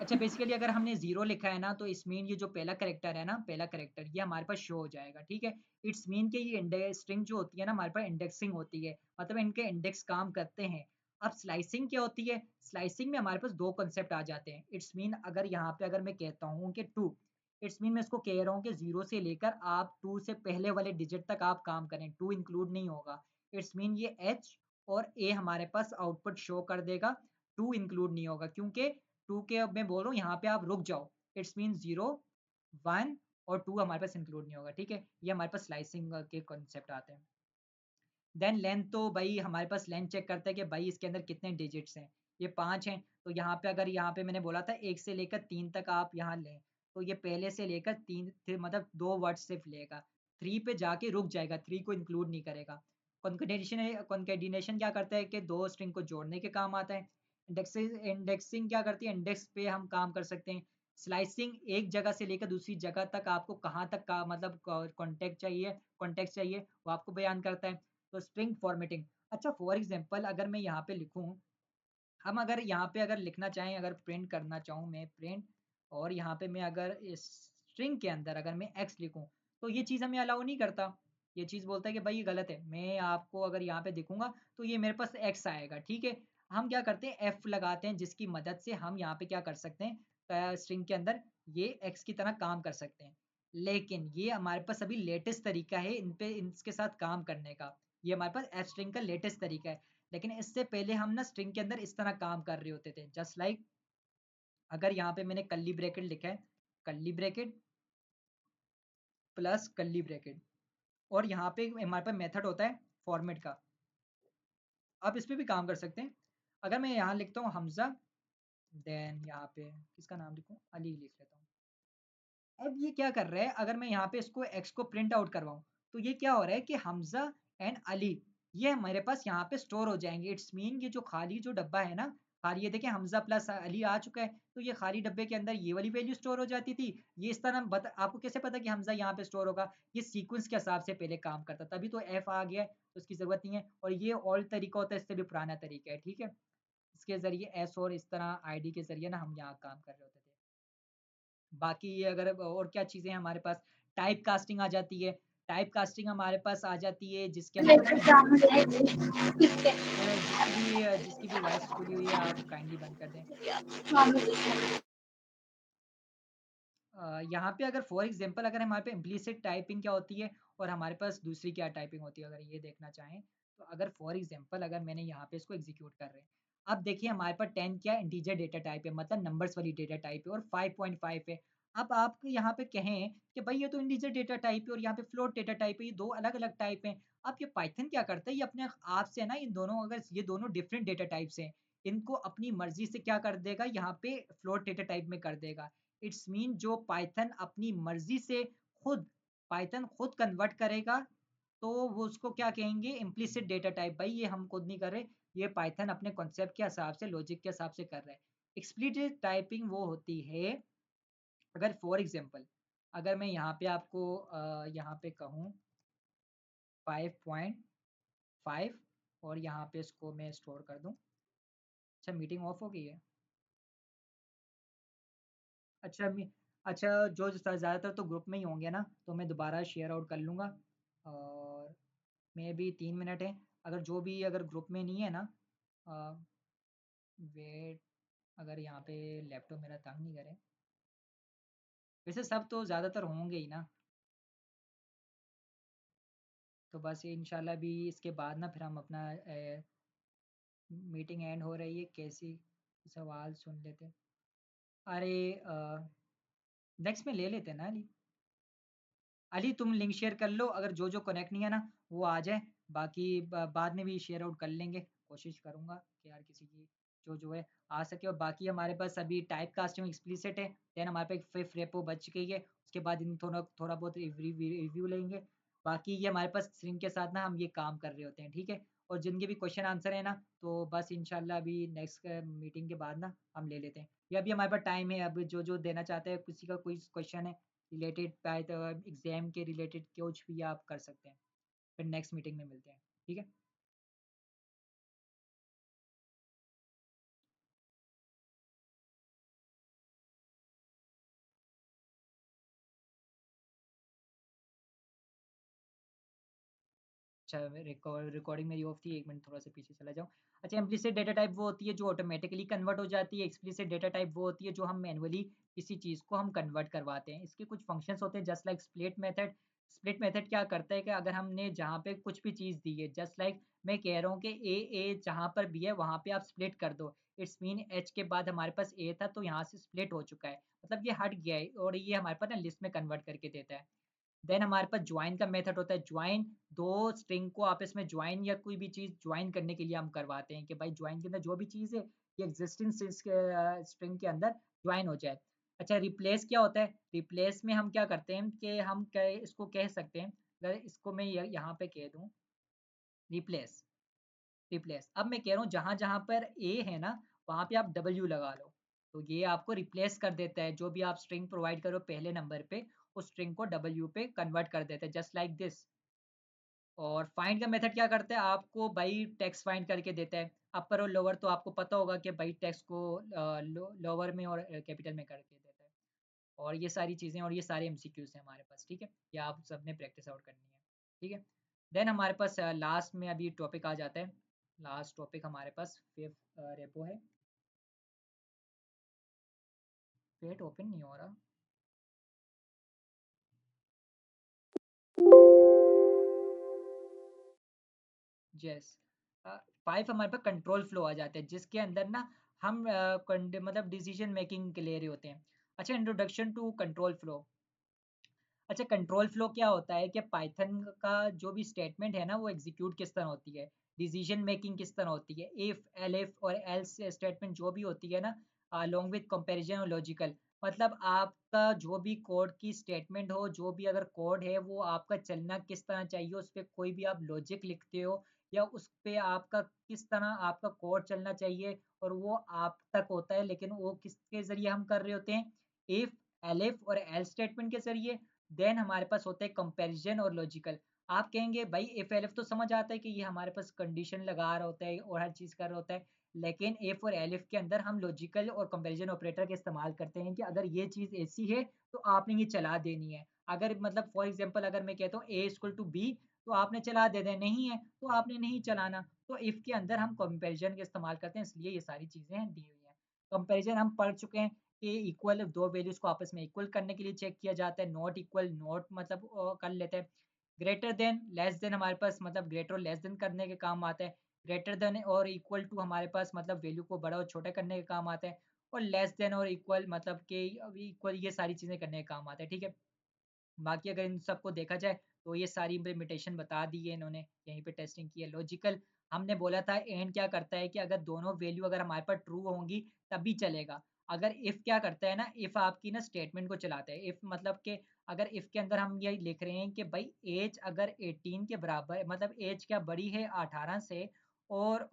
अच्छा बेसिकली अगर हमने जीरो लिखा है ना, तो इट्स मीन ये जो पहला करेक्टर है ना, पहला करेक्टर ये हमारे पास शो हो जाएगा। ठीक है, इट्स मीन के ये स्ट्रिंग जो होती है ना हमारे पास इंडेक्सिंग होती है, मतलब इनके इंडेक्स काम करते हैं। अब स्लाइसिंग क्या होती है, स्लाइसिंग में हमारे पास दो कॉन्सेप्ट आ जाते हैं। इट्स मीन अगर यहाँ पे अगर मैं कहता हूँ कि टू, इट्स मीन मैं इसको कह रहा हूँ कि जीरो से लेकर आप टू से पहले वाले डिजिट तक आप काम करें, टू इंक्लूड नहीं होगा। इट्स मीन ये एच और ए हमारे पास आउटपुट शो कर देगा, टू इंक्लूड नहीं होगा, क्योंकि टू के अब मैं बोल रहा हूँ यहाँ पे आप रुक जाओ। इट्स मीन जीरो, वन और टू हमारे पास इंक्लूड नहीं होगा। ठीक है, ये हमारे पास स्लाइसिंग के कॉन्सेप्ट आते हैं। देन लेंथ, तो भाई हमारे पास लेंथ चेक करता है कि भाई इसके अंदर कितने डिजिट्स हैं, ये 5 हैं, तो यहाँ पे अगर यहाँ पे मैंने बोला था 1 से लेकर 3 तक आप यहाँ लें, तो ये पहले से लेकर मतलब 2 वर्ड सिर्फ लेगा, 3 पे जाके रुक जाएगा, 3 को इंक्लूड नहीं करेगा। कॉन्केटिनेशन क्या करता है कि 2 स्ट्रिंग को जोड़ने के काम आता है। इंडेक्सिंग क्या करती है, इंडेक्स पे हम काम कर सकते हैं। स्लाइसिंग एक जगह से लेकर दूसरी जगह तक आपको कहाँ तक का मतलब कॉन्टेक्स्ट चाहिए वो आपको बयान करता है। तो स्ट्रिंग फॉर्मेटिंग, अच्छा फॉर एग्जांपल अगर मैं यहाँ पे लिखूँ, हम अगर यहाँ पे अगर लिखना चाहें, अगर प्रिंट करना चाहूँ मैं प्रिंट, और यहाँ पे मैं अगर इस स्ट्रिंग के अंदर अगर मैं एक्स लिखूँ, तो ये चीज़ हमें अलाउ नहीं करता। ये चीज़ बोलता है कि भाई ये गलत है। मैं आपको अगर यहाँ पे दिखूंगा तो ये मेरे पास एक्स आएगा, ठीक है। हम क्या करते हैं, एफ लगाते हैं, जिसकी मदद से हम यहाँ पे क्या कर सकते हैं, स्ट्रिंग के अंदर ये एक्स की तरह काम कर सकते हैं। लेकिन ये हमारे पास अभी लेटेस्ट तरीका है इन पे इनके साथ काम करने का। ये हमारे पास एफ स्ट्रिंग का लेटेस्ट तरीका है। लेकिन इससे पहले हम ना स्ट्रिंग के अंदर इस तरह काम कर रहे होते थे, जस्ट लाइक अगर यहाँ पे मैंने कर्ली ब्रैकेट लिखा है, curly bracket plus curly bracket, और यहाँ पे हमारे पास मेथड होता है फॉर्मेट का। आप इस पे भी काम कर सकते हैं। अगर मैं यहाँ लिखता हूँ हमजा, देन यहाँ पे किसका नाम लिखूँ, अली लिख लेता हूँ। अब ये क्या कर रहा है, अगर मैं यहाँ पे इसको एक्स को प्रिंट आउट करवाऊँ, तो ये क्या हो रहा है कि हमजा एंड अली ये हमारे पास यहाँ पे स्टोर हो जाएंगे। इट्स मीन ये जो खाली जो डब्बा है ना, खाली ये देखिए हमजा प्लस अली आ चुका है, तो ये खाली डब्बे के अंदर ये वाली वैल्यू स्टोर हो जाती थी। ये इस तरह आपको कैसे पता कि हमजा यहाँ पे स्टोर होगा, ये सीक्वेंस के हिसाब से पहले काम करता, तभी तो एफ आ गया है, तो इसकी जरूरत नहीं है। और ये ओल्ड तरीका होता है, इससे भी पुराना तरीका है, ठीक है। इसके जरिए एस और इस तरह आईडी के जरिए ना हम यहाँ काम कर रहे होते थे। बाकी ये अगर और क्या चीज़ें हैं हमारे पास, टाइप कास्टिंग आ जाती है। टाइप कास्टिंग हमारे पास आ जाती है जिसके अंदर ना जिसकी भी वॉइस खुली हुई है आप काइंडली बंद कर दें। यहाँ पे अगर फॉर एग्जांपल अगर हमारे पे इम्प्लीसिट टाइपिंग क्या होती है और हमारे पास दूसरी क्या टाइपिंग होती है, अगर ये देखना चाहें, तो अगर फॉर एग्जांपल अगर मैंने यहाँ पे इसको एग्जीक्यूट कर रहे हैं, अब देखिए हमारे पास 10 क्या इंटीजर डेटा टाइप है, मतलब नंबर्स वाली डेटा टाइप है, और 5.5 है। अब आप यहाँ पे कहें कि भाई ये तो इंटीजर डेटा टाइप है और यहाँ पे फ्लोट डेटा टाइप है, ये दो अलग अलग टाइप है। अब ये पाइथन क्या करता है, ये अपने आप से ना इन दोनों, अगर ये दोनों डिफरेंट डेटा टाइप्स हैं, इनको अपनी मर्जी से क्या कर देगा, यहाँ पे फ्लोट डेटा टाइप में कर देगा। इट्स मीन जो पाइथन अपनी मर्जी से खुद पाइथन खुद कन्वर्ट करेगा, तो वो उसको क्या कहेंगे, इम्प्लिसिट डेटा टाइप। भाई ये हम खुद नहीं कर रहे, ये पाइथन अपने कॉन्सेप्ट के हिसाब से, लॉजिक के हिसाब से कर रहा है। एक्सप्लिसिट टाइपिंग वो होती है, अगर फॉर एग्जांपल अगर मैं यहाँ पे आपको यहाँ पे कहूँ 5.5 और यहाँ पे इसको मैं स्टोर कर दूँ। अच्छा मीटिंग ऑफ हो गई है। अच्छा अच्छा जो ज़्यादातर तो ग्रुप में ही होंगे ना, तो मैं दोबारा शेयर आउट कर लूँगा। और मे भी 3 मिनट है, अगर जो भी अगर ग्रुप में नहीं है ना, वेट, अगर यहाँ पे लैपटॉप मेरा तंग नहीं करे, वैसे सब तो ज़्यादातर होंगे ही ना। तो बस ये इंशाल्लाह भी इसके बाद ना फिर हम अपना मीटिंग एंड हो रही है, कैसी सवाल सुन लेते। अरे नेक्स्ट में ले लेते हैं ना अली। अली तुम लिंक शेयर कर लो, अगर जो जो कनेक्ट नहीं है ना वो आ जाए, बाकी बाद में भी शेयर आउट कर लेंगे। कोशिश करूंगा कि यार किसी की जो है आ सके। और बाकी हमारे पास अभी टाइप कास्टिंग एक्सप्लिसिट है, देन हमारे पास फिफ्थ रेपो बच गई है, उसके बाद इन थोड़ा थोड़ा बहुत रिव्यू लेंगे। बाकी ये हमारे पास स्ट्रिंग के साथ ना हम ये काम कर रहे होते हैं, ठीक है। और जिनके भी क्वेश्चन आंसर है ना, तो बस इंशाल्लाह अभी नेक्स्ट मीटिंग के बाद ना हम ले लेते हैं। ये अभी हमारे पास टाइम है, अब जो जो देना चाहते हैं, किसी का कोई क्वेश्चन है रिलेटेड एग्जाम के रिलेटेड, कुछ भी आप कर सकते हैं। फिर नेक्स्ट मीटिंग में मिलते हैं, ठीक है। अच्छा रिकॉर्डिंग मेरी ऑफ थी, 1 मिनट थोड़ा सा पीछे चला जाऊँ। अच्छा इम्प्लिसिट डेटा टाइप वो होती है जो ऑटोमेटिकली कन्वर्ट हो जाती है। एक्सप्लिसिट डेटा टाइप वो होती है जो हम मैनुअली किसी चीज़ को हम कन्वर्ट करवाते हैं। इसके कुछ फंक्शंस होते हैं, just like split method. Split method क्या करता है कि अगर हमने जहाँ पे कुछ भी चीज़ दी है, जस्ट लाइक मैं कह रहा हूँ कि ए जहाँ पर भी है वहाँ पे आप स्प्लिट कर दो। इट्स मीन एच के बाद हमारे पास ए था, तो यहाँ से स्प्लिट हो चुका है, मतलब ये हट गया है, और ये हमारे पास ना लिस्ट में कन्वर्ट करके देता है। देन हमारे पास ज्वाइन का मेथड होता है। ज्वाइन दो स्ट्रिंग को आपस में ज्वाइन या कोई भी चीज़ ज्वाइन करने के लिए हम करवाते हैं कि भाई ज्वाइन के अंदर जो भी चीज़ है ये एग्जिस्टिंग स्ट्रिंग के अंदर ज्वाइन हो जाए। अच्छा, रिप्लेस क्या होता है? रिप्लेस में हम क्या करते हैं कि हम इसको कह सकते हैं, अगर इसको मैं यहाँ पे कह दूं रिप्लेस, रिप्लेस। अब मैं कह रहा हूँ जहां जहां पर ए है ना, वहां पे आप डब्ल्यू लगा लो, तो ये आपको रिप्लेस कर देता है। जो भी आप स्ट्रिंग प्रोवाइड करो पहले नंबर पे, उस स्ट्रिंग को डब्ल्यू पे कन्वर्ट कर देता है, जस्ट लाइक दिस। और फाइंड का मेथड क्या करता है, आपको बाई टेक्स्ट फाइंड करके देता है। अपर और लोअर तो आपको पता होगा कि बाई टेक्स्ट को लोअर में और कैपिटल में करके देता है। और ये सारी चीज़ें और ये सारे एमसीक्यूज हैं हमारे पास, ठीक है। ये आप सबने प्रैक्टिस आउट करनी है, ठीक है। देन हमारे पास लास्ट में अभी टॉपिक आ जाता है। लास्ट टॉपिक हमारे पास फिफ्थ रेपो है। पेट ओपन नहीं हो रहा। यस, 5 हमारे पास कंट्रोल फ्लो आ जाता है, जिसके अंदर ना हम मतलब डिसीजन मेकिंग के ले रहे होते हैं। अच्छा, इंट्रोडक्शन टू कंट्रोल फ्लो। अच्छा, कंट्रोल फ्लो क्या होता है कि पाइथन का जो भी स्टेटमेंट है ना, वो एग्जीक्यूट किस तरह होती है, डिसीजन मेकिंग किस तरह होती है, इफ एलिफ और एल्स स्टेटमेंट जो भी होती है ना, अलोंग विद कंपैरिजन और लॉजिकल। मतलब आपका जो भी कोड की स्टेटमेंट हो, जो भी अगर कोड है, वो आपका चलना किस तरह चाहिए, उस पर कोई भी आप लॉजिक लिखते हो या उस पे आपका किस तरह आपका कोड चलना चाहिए, और वो आप तक होता है, लेकिन वो किसके जरिए हम कर रहे होते हैं, इफ एलिफ और एल स्टेटमेंट के जरिए। देन हमारे पास होता है कंपैरिजन और लॉजिकल। आप कहेंगे भाई इफ एलिफ तो समझ आता है कि ये हमारे पास कंडीशन लगा रहा होता है और हर चीज कर रहा होता है, लेकिन इफ और एलिफ के अंदर हम लॉजिकल और कंपैरिजन ऑपरेटर का इस्तेमाल करते हैं कि अगर ये चीज ऐसी है तो आपने ये चला देनी है। अगर मतलब फॉर एग्जांपल अगर मैं कहता हूँ ए इक्वल टू बी, तो आपने चला दे देना, नहीं है तो आपने नहीं चलाना। तो इफ के अंदर हम कंपैरिजन का इस्तेमाल करते हैं, इसलिए ये सारी चीजें दी हुई हैं। कंपैरिजन हम पढ़ चुके हैं कि इक्वल दो वैल्यूज को आपस में इक्वल करने के लिए चेक किया जाता है। नॉट इक्वल नॉट मतलब कर लेते हैं। ग्रेटर देन लेस देन हमारे पास मतलब ग्रेटर और लेस देन करने के काम आता है। ग्रेटर देन और इक्वल टू हमारे पास मतलब वैल्यू को बड़ा और छोटा करने के काम आता है। और लेस देन और इक्वल मतलब कि इक्वल, ये सारी चीजें करने के काम आते हैं, ठीक है। बाकी अगर इन सबको देखा जाए तो ये सारी इम्प्लीमेंटेशन बता दी है इन्होंने, यहीं पे टेस्टिंग की है। लॉजिकल हमने बोला था एंड क्या करता है कि अगर दोनों वैल्यू अगर हमारे पास ट्रू होंगी तभी चलेगा। अगर इफ क्या करता है ना, इफ आपकी ना स्टेटमेंट को चलाता है। इफ मतलब कि अगर इफ के अंदर हम ये लिख रहे हैं कि भाई एज अगर 18 के बराबर, मतलब एज क्या बड़ी है 18 से, और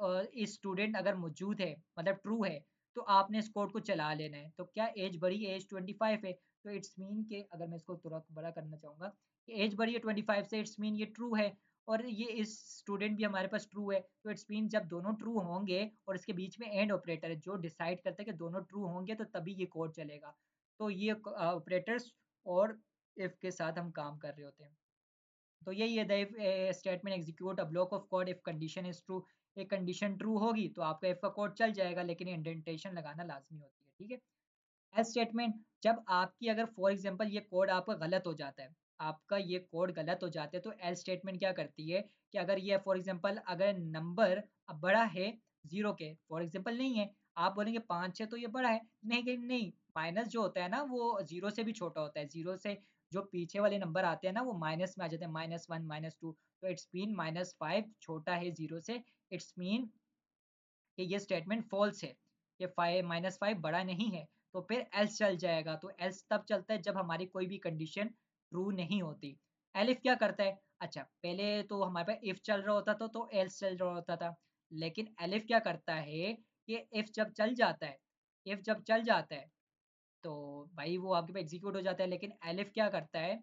स्टूडेंट अगर मौजूद है मतलब ट्रू है, तो आपने इस कोड को चला लेना है। तो क्या एज बड़ी है, एज 25 है, तो इट्स मीन के अगर मैं इसको थोड़ा बड़ा करना चाहूंगा कि एज बड़ी है 25 से, इट्स मीन ये ट्रू है। और ये इस स्टूडेंट भी हमारे पास ट्रू है, तो इट्स मीन जब दोनों ट्रू होंगे और इसके बीच में एंड ऑपरेटर है जो डिसाइड करता है कि दोनों ट्रू होंगे, तो तभी ये कोड चलेगा। तो ये ऑपरेटर्स और इफ के साथ हम काम कर रहे होते हैं। तो यही है, the if statement execute a block of code if condition is true. एक कंडीशन ट्रू होगी तो आपका इफ का कोड चल जाएगा, लेकिन इंडेंटेशन लगाना लाजमी होती है, ठीक है। एल्स स्टेटमेंट, जब आपकी अगर फॉर एग्जांपल ये कोड आपका गलत हो जाता है, आपका ये कोड गलत हो जाता है, तो एल्स स्टेटमेंट क्या करती है कि अगर ये फॉर एग्जांपल अगर नंबर बड़ा है जीरो के, फॉर एग्जांपल नहीं है, आप बोलेंगे 5 है तो ये बड़ा है, नहीं नहीं नहीं, माइनस जो होता है ना वो जीरो से भी छोटा होता है। जीरो से जो पीछे वाले नंबर आते हैं ना वो माइनस में आ जाते हैं, -1 -2। तो इट्स मीन -5 छोटा है जीरो से, इट्स मीन कि ये स्टेटमेंट फॉल्स है, ये -5 बड़ा नहीं है। तो फिर एल्स चल जाएगा। तो एल्स तब चलता है जब हमारी कोई भी कंडीशन ट्रू नहीं होती। एलिफ क्या करता है, अच्छा पहले तो हमारे पास इफ चल रहा होता था तो एल्स चल रहा होता था, लेकिन एलिफ क्या करता है कि इफ जब चल जाता है, इफ जब चल जाता है तो भाई वो आपके पे एग्जीक्यूट हो जाता है। लेकिन एलिफ क्या करता है,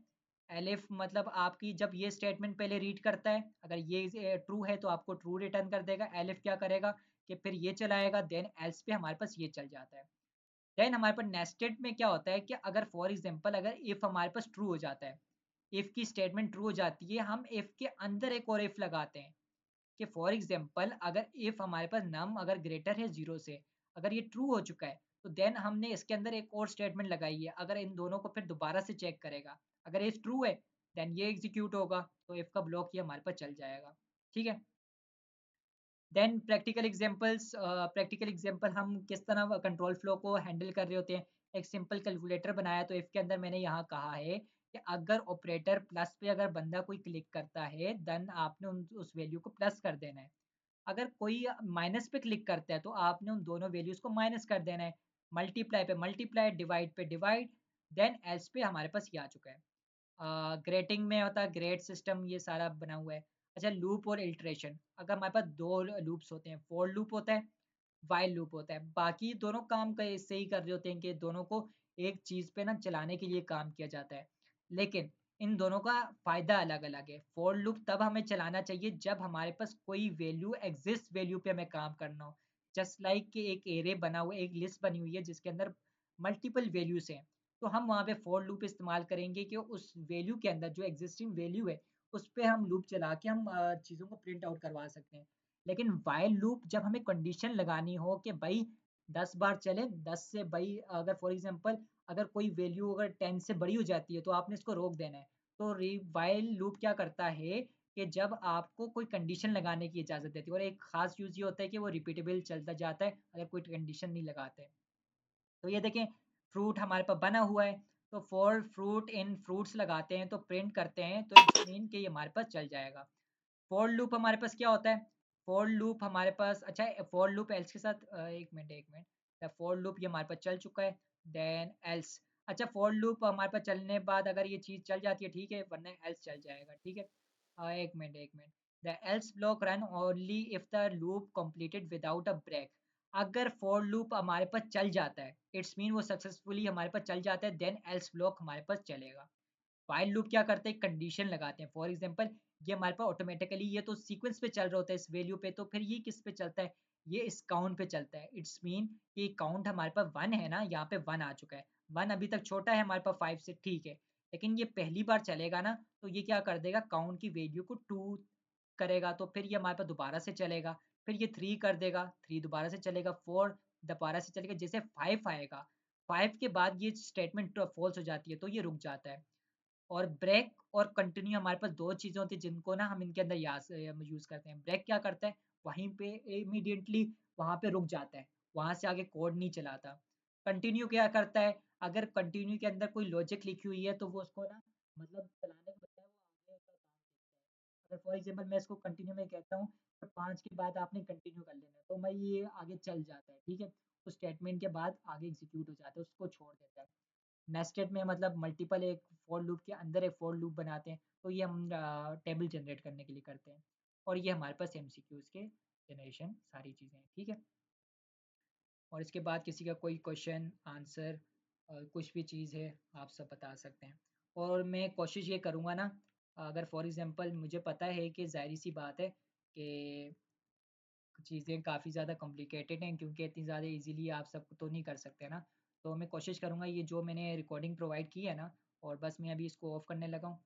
एलिफ मतलब आपकी जब ये स्टेटमेंट पहले रीड करता है, अगर ये ट्रू है तो आपको ट्रू रिटर्न कर देगा। एलिफ क्या करेगा कि फिर ये चलाएगा, देन एल्स पे हमारे पास ये चल जाता है। देन हमारे पास नेस्टेड में क्या होता है कि अगर फॉर एग्जांपल अगर इफ हमारे पास ट्रू हो जाता है, इफ की स्टेटमेंट ट्रू हो जाती है, हम इफ के अंदर एक और इफ लगाते हैं कि फॉर एग्जांपल अगर इफ हमारे पास नम अगर ग्रेटर है जीरो से, अगर ये ट्रू हो चुका है, तो देन हमने इसके अंदर एक और स्टेटमेंट लगाई है, अगर इन दोनों को फिर दोबारा से चेक करेगा, अगर इफ ट्रू है देन ये एग्जीक्यूट होगा, तो इफ का ब्लॉक ये हमारे पास चल जाएगा, ठीक है। Then practical examples, practical example हम किस तरह कंट्रोल फ्लो को हैंडल कर रहे होते हैं। एक सिंपल कैलकुलेटर बनाया, तो इफ के अंदर मैंने यहाँ कहा है कि अगर ऑपरेटर प्लस पे अगर बंदा कोई क्लिक करता है, देन आपने उस वैल्यू को प्लस कर देना है। अगर कोई माइनस पे क्लिक करता है तो आपने उन दोनों वैल्यूज को माइनस कर देना है। मल्टीप्लाई पे मल्टीप्लाई, डिवाइड पे डिवाइड, देन एल्स पे हमारे पास ये आ चुका है। ग्रेटिंग में होता है ग्रेट सिस्टम, ये सारा बना हुआ है। अच्छा, लूप और इल्ट्रेशन, अगर हमारे पास दो लूप्स होते हैं, फॉर लूप होता है, वाइल लूप होता है, बाकी दोनों काम का इससे ही कर रहे होते हैं कि दोनों को एक चीज़ पे ना चलाने के लिए काम किया जाता है, लेकिन इन दोनों का फ़ायदा अलग अलग है। फॉर लूप तब हमें चलाना चाहिए जब हमारे पास कोई वैल्यू एग्जिस्ट वैल्यू पे हमें काम करना हो, जस्ट लाइक कि एक एरे बना हुआ है, एक लिस्ट बनी हुई है जिसके अंदर मल्टीपल वैल्यूज हैं, तो हम वहाँ पे फॉर लूप इस्तेमाल करेंगे कि उस वैल्यू के अंदर जो एग्जिस्टिंग वैल्यू है उस पे हम लूप चला के हम चीज़ों को प्रिंट आउट करवा सकते हैं। लेकिन वाइल लूप जब हमें कंडीशन लगानी हो कि भाई 10 बार चले, 10 से भाई अगर फॉर एग्जांपल अगर कोई वैल्यू अगर 10 से बड़ी हो जाती है तो आपने इसको रोक देना है। तो वाइल लूप क्या करता है कि जब आपको कोई कंडीशन लगाने की इजाज़त देती है, और एक खास यूज़ ये होता है कि वो रिपीटेबल चलता जाता है अगर कोई कंडीशन नहीं लगाते। तो ये देखें, फ्रूट हमारे पास बना हुआ है, तो फॉर फ्रूट इन फ्रूट्स लगाते हैं तो प्रिंट करते हैं, तो इट्स मीन कि ये हमारे पास चल जाएगा। फॉर लूप हमारे पास क्या होता है? फॉर लूप हमारे पास, अच्छा, फॉर लूप एल्स के साथ एक मिनट, फॉर लूप ये हमारे पास चल चुका है, देन एल्स। अच्छा, फॉर लूप हमारे पास चलने बाद अगर ये चीज़ चल जाती है ठीक है, वरना एल्स चल जाएगा, ठीक है। एक minute, the else block run only if the loop completed without a break. अगर फॉर लूप हमारे पास चल जाता है, इट्स मीन वो सक्सेसफुली हमारे पास चल जाता है, देन एल्स ब्लॉक हमारे पास चलेगा। व्हाइल लूप क्या करते हैं, कंडीशन लगाते हैं। फॉर एग्जांपल, ये हमारे पास ऑटोमेटिकली ये तो सीक्वेंस पे चल रहा होता है इस वैल्यू पे, तो फिर ये किस पे चलता है, ये इस काउंट पे चलता है। इट्स मीन कि काउंट हमारे पास 1 है ना, यहाँ पे 1 आ चुका है, 1 अभी तक छोटा है हमारे पास 5 से, ठीक है, लेकिन ये पहली बार चलेगा ना, तो ये क्या कर देगा, काउंट की वैल्यू को 2 करेगा, तो फिर ये हमारे पास दोबारा से चलेगा, फिर ये 3 कर देगा, 3 दोबारा से चलेगा, 4 दोबारा से चलेगा, जैसे 5 आएगा, 5 के बाद ये स्टेटमेंट फॉल्स हो जाती है तो ये रुक जाता है। और ब्रेक और कंटिन्यू हमारे पास दो चीज़ें होती हैं जिनको ना हम इनके अंदर यूज़ करते हैं। ब्रेक क्या करता है, वहीं पे इमीडिएटली वहाँ पे रुक जाता है, वहाँ से आगे कोड नहीं चलाता। कंटिन्यू क्या करता है, अगर कंटिन्यू के अंदर कोई लॉजिक लिखी हुई है तो वो उसको ना मतलब चलाने के बजाय वो आगे का काम देखता है। अगर फॉर एग्जांपल मैं इसको कंटिन्यू में कहता हूँ तो 5 के बाद आपने कंटिन्यू कर लेना है, तो मैं ये आगे चल जाता है, ठीक है। उस स्टेटमेंट के बाद आगे एग्जीक्यूट हो जाता है, उसको छोड़ देता है। नेस्टेड में मतलब मल्टीपल एक फॉर लूप के अंदर एक फॉर लूप बनाते हैं, तो ये हम टेबल जनरेट करने के लिए करते हैं। और ये हमारे पास एमसीक्यूज के जनरेशन सारी चीज़ें हैं, ठीक है। और इसके बाद किसी का कोई क्वेश्चन आंसर कुछ भी चीज़ है आप सब बता सकते हैं। और मैं कोशिश ये करूँगा ना, अगर फॉर एग्जांपल मुझे पता है कि ज़ाहिर सी बात है कि चीज़ें काफ़ी ज़्यादा कॉम्प्लिकेटेड हैं, क्योंकि इतनी ज़्यादा इजीली आप सब तो नहीं कर सकते ना। तो मैं कोशिश करूँगा ये जो मैंने रिकॉर्डिंग प्रोवाइड की है ना, और बस मैं अभी इसको ऑफ करने लगा हूँ,